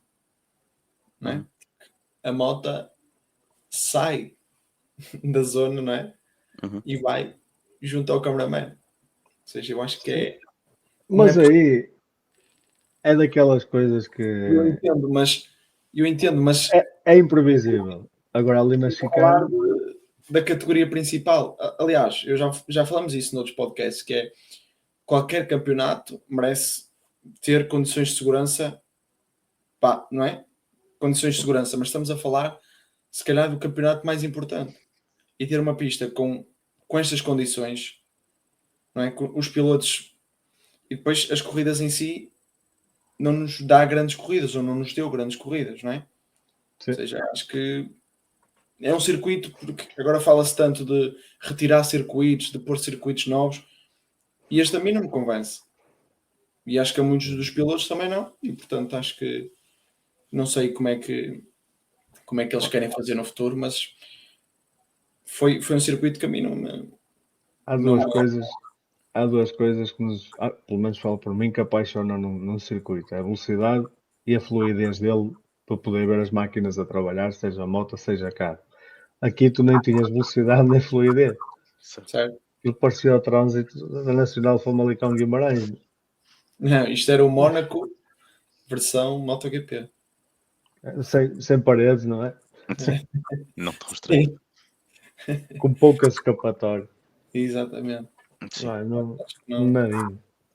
não é? Uhum. A moto sai da zona, não é? Uhum. E vai junto ao cameraman. Ou seja, eu acho que é. Mas aí é daquelas coisas que Eu entendo, mas é imprevisível. Agora ali na estou a falar chicane, da categoria principal. Aliás, já falamos isso noutros podcasts, que é qualquer campeonato merece ter condições de segurança, pá, não é? Condições de segurança, mas estamos a falar, se calhar, do campeonato mais importante. E ter uma pista com estas condições, não é? Com os pilotos, e depois as corridas em si não nos dá grandes corridas, ou não nos deu grandes corridas, não é? Sim. Ou seja, acho que é um circuito, porque agora fala-se tanto de retirar circuitos, de pôr circuitos novos, e este a mim não me convence. E acho que a muitos dos pilotos também não, e portanto acho que não sei como é que eles querem fazer no futuro, mas foi um circuito que a mim não me... Há duas coisas que nos, pelo menos falo por mim, que apaixonam num circuito. É a velocidade e a fluidez dele para poder ver as máquinas a trabalhar, seja moto, seja carro. Aqui tu nem tinhas velocidade nem fluidez. Certo? Aquilo parecia o trânsito da Nacional Famalicão Guimarães. Não, isto era o Mónaco versão MotoGP. Sem paredes, não é? Não tão estranho. Com poucas escapatórias. Exatamente. Sim. Não.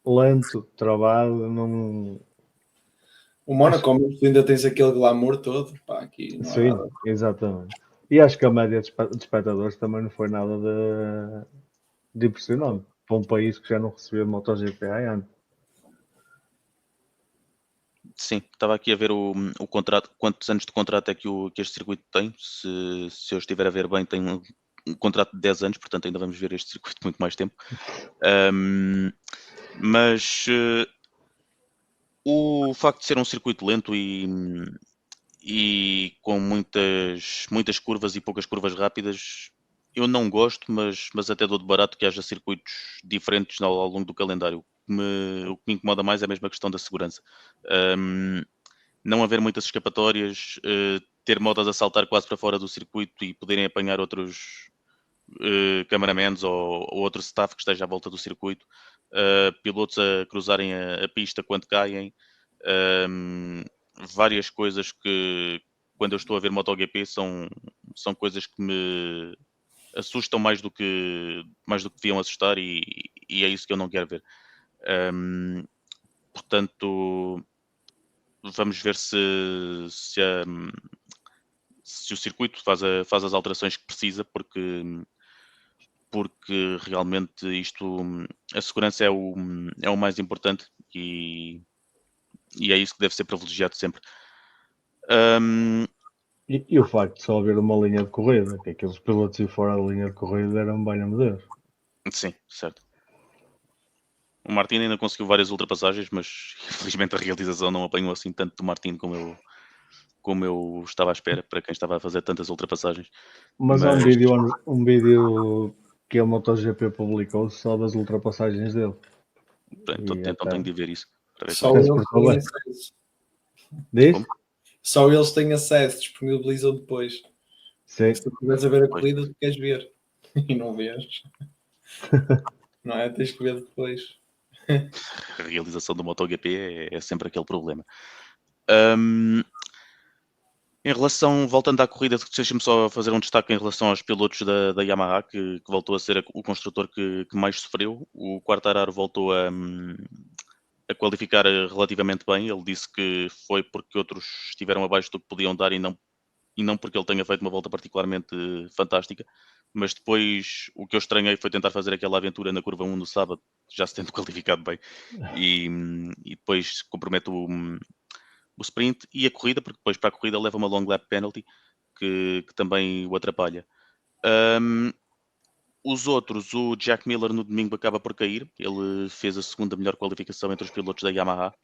Lento, travado, não... O Mónaco, tu ainda tens aquele glamour todo. Pá, aqui não Sim, nada. exatamente. E acho que a média de espectadores também não foi nada de impressionante. Para um país que já não recebia MotoGP há anos. Sim, estava aqui a ver o contrato, quantos anos de contrato é que este circuito tem. Se eu estiver a ver bem, tem um contrato de 10 anos, portanto ainda vamos ver este circuito muito mais tempo. Mas o facto de ser um circuito lento e com muitas curvas e poucas curvas rápidas, eu não gosto, mas até dou de barato que haja circuitos diferentes ao longo do calendário. O que me incomoda mais é a mesma questão da segurança. Não haver muitas escapatórias, ter motas a saltar quase para fora do circuito e poderem apanhar outros cameramans ou outro staff que esteja à volta do circuito, pilotos a cruzarem a pista quando caem, várias coisas que quando eu estou a ver MotoGP são coisas que me assustam mais do que deviam assustar e é isso que eu não quero ver. Portanto, vamos ver se o circuito faz as alterações que precisa, porque realmente a segurança é o mais importante e é isso que deve ser privilegiado sempre. E o facto de só haver uma linha de corrida, que aqueles pilotos ir fora da linha de corrida eram bem a Deus. Sim, certo. O Martino ainda conseguiu várias ultrapassagens, mas infelizmente a realização não apanhou assim tanto do Martino como eu estava à espera, para quem estava a fazer tantas ultrapassagens. Mas há um vídeo que a MotoGP publicou só das ultrapassagens dele. Então tenho de ver isso. Só eles têm acesso. Diz? Só eles têm acesso, disponibilizam depois. Sim. Se tu estiveres a ver a corrida, tu queres ver. E não vês. Não é? Tens que ver depois. A realização do MotoGP é sempre aquele problema. Em relação, voltando à corrida, deixa-me só fazer um destaque em relação aos pilotos da Yamaha, que voltou a ser o construtor que mais sofreu. O Quartararo voltou a qualificar relativamente bem. Ele disse que foi porque outros estiveram abaixo do que podiam dar e não porque ele tenha feito uma volta particularmente fantástica. Mas depois o que eu estranhei foi tentar fazer aquela aventura na curva 1 no sábado, já se tendo qualificado bem, e depois compromete o sprint e a corrida, porque depois para a corrida leva uma long lap penalty que também o atrapalha. Os outros, o Jack Miller no domingo acaba por cair, ele fez a segunda melhor qualificação entre os pilotos da Yamaha,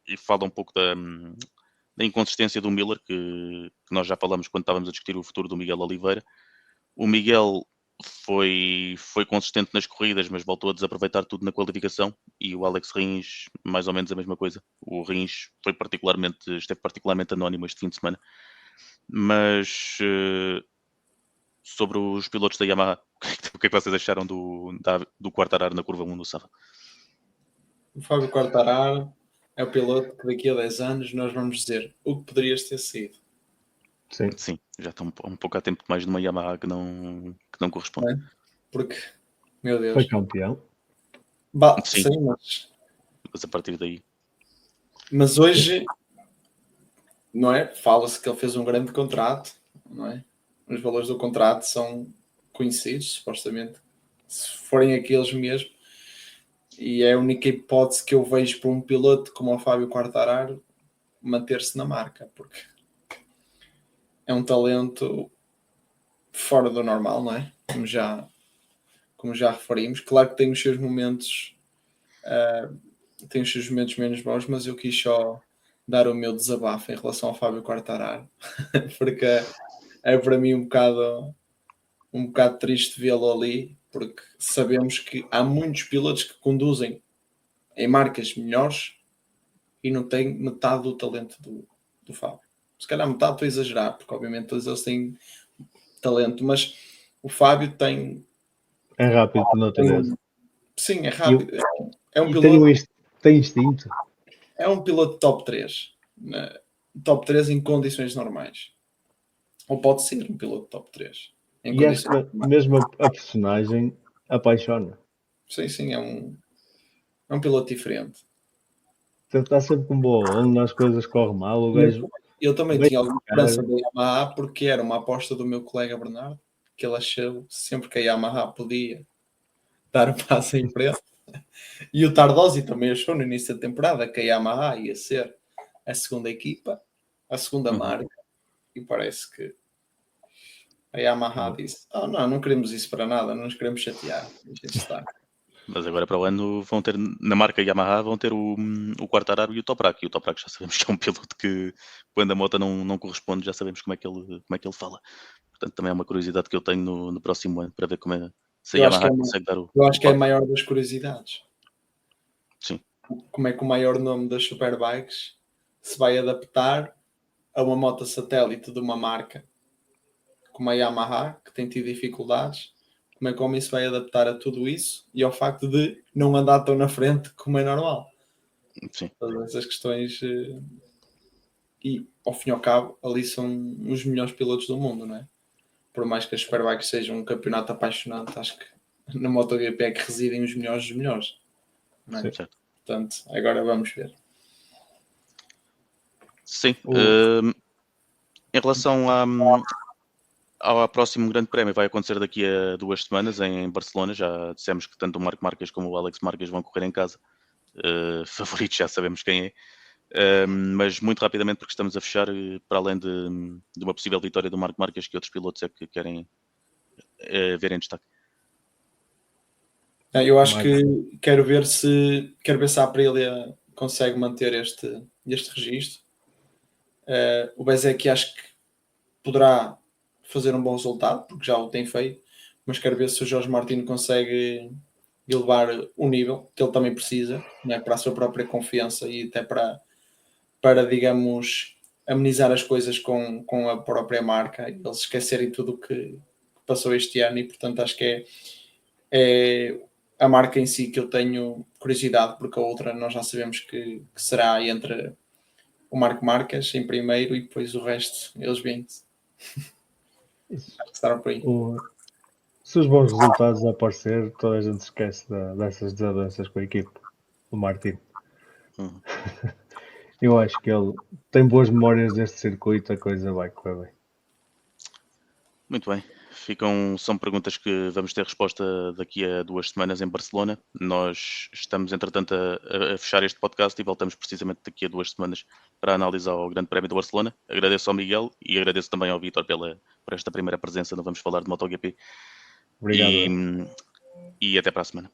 e fala um pouco da inconsistência do Miller, que nós já falamos quando estávamos a discutir o futuro do Miguel Oliveira. O Miguel foi consistente nas corridas, mas voltou a desaproveitar tudo na qualificação, e o Alex Rins, mais ou menos a mesma coisa. O Rins esteve particularmente anónimo este fim de semana. Mas sobre os pilotos da Yamaha, o que é que vocês acharam do Quartararo na curva 1 no sábado? O Fábio Quartararo é o piloto que daqui a 10 anos nós vamos dizer o que poderias ter sido. Sim, já está um pouco há tempo mais de uma Yamaha que não corresponde. Porque, meu Deus. Foi campeão. Sim. Sim, Mas a partir daí. Mas hoje, não é? Fala-se que ele fez um grande contrato, não é? Os valores do contrato são conhecidos, supostamente, se forem aqueles mesmo. E é a única hipótese que eu vejo para um piloto como o Fábio Quartararo manter-se na marca, porque é um talento fora do normal, não é? Como já referimos. Claro que tem os seus momentos menos bons, mas eu quis só dar o meu desabafo em relação ao Fábio Quartararo, porque é para mim um bocado triste vê-lo ali, porque sabemos que há muitos pilotos que conduzem em marcas melhores e não têm metade do talento do Fábio. Se calhar metade estou a exagerar, porque obviamente todos eles têm talento, mas o Fábio tem... É rápido por natureza. Sim, é rápido. É um E piloto... tem instinto. É um piloto top 3. Né? Top 3 em condições normais. Ou pode ser um piloto top 3. E acho que mesmo a personagem apaixona. Sim, é um piloto diferente. Está sempre com boa onda, as coisas correm mal, o gajo... Eu também tinha alguma esperança da Yamaha, porque era uma aposta do meu colega Bernardo, que ele achou sempre que a Yamaha podia dar um passo em frente. E o Tardosi também achou no início da temporada que a Yamaha ia ser a segunda equipa, a segunda marca, e parece que a Yamaha disse: não queremos isso para nada, não nos queremos chatear. A gente está. Mas agora para o ano vão ter, na marca Yamaha, vão ter o Quartararo e o Toprak. E o Toprak já sabemos que é um piloto que, quando a moto não corresponde, já sabemos como é que ele fala. Portanto, também é uma curiosidade que eu tenho no próximo ano, para ver como é, se a Yamaha consegue dar o... Eu acho que é a maior das curiosidades. Sim. Como é que o maior nome das Superbikes se vai adaptar a uma moto satélite de uma marca como a Yamaha, que tem tido dificuldades? Como é que o homem se vai adaptar a tudo isso e ao facto de não andar tão na frente como é normal? Sim. Todas essas questões, e ao fim e ao cabo, ali são os melhores pilotos do mundo, não é? Por mais que as Superbikes sejam um campeonato apaixonante, acho que na MotoGP é que residem os melhores dos melhores. Não é? Certo. Portanto, agora vamos ver. Sim. Em relação ao próximo Grande Prémio, vai acontecer daqui a 2 semanas em Barcelona. Já dissemos que tanto o Marco Marques como o Alex Marques vão correr em casa. Favoritos já sabemos quem é. Mas muito rapidamente, porque estamos a fechar, para além de uma possível vitória do Marco Marques, que outros pilotos é que querem ver em destaque? Eu acho que quero ver se a Aprilia consegue manter este registro. O Bezek acho que poderá fazer um bom resultado, porque já o tem feito, mas quero ver se o Jorge Martino consegue elevar o nível que ele também precisa, né, para a sua própria confiança e até para digamos, amenizar as coisas com a própria marca, eles esquecerem tudo o que passou este ano, e portanto acho que é a marca em si que eu tenho curiosidade, porque a outra nós já sabemos que será entre o Marco Marques em primeiro e depois o resto eles vêm-se. Estará por aí. Se os bons resultados aparecer, toda a gente esquece dessas desavenças com a equipe do Martino. Eu acho que ele tem boas memórias deste circuito, a coisa vai correr bem. Muito bem. São perguntas que vamos ter resposta daqui a 2 semanas em Barcelona. Nós estamos, entretanto, a fechar este podcast e voltamos precisamente daqui a 2 semanas para analisar o Grande Prémio de Barcelona. Agradeço ao Miguel e agradeço também ao Vítor por esta primeira presença. Não vamos falar de MotoGP. Obrigado. E até para a semana.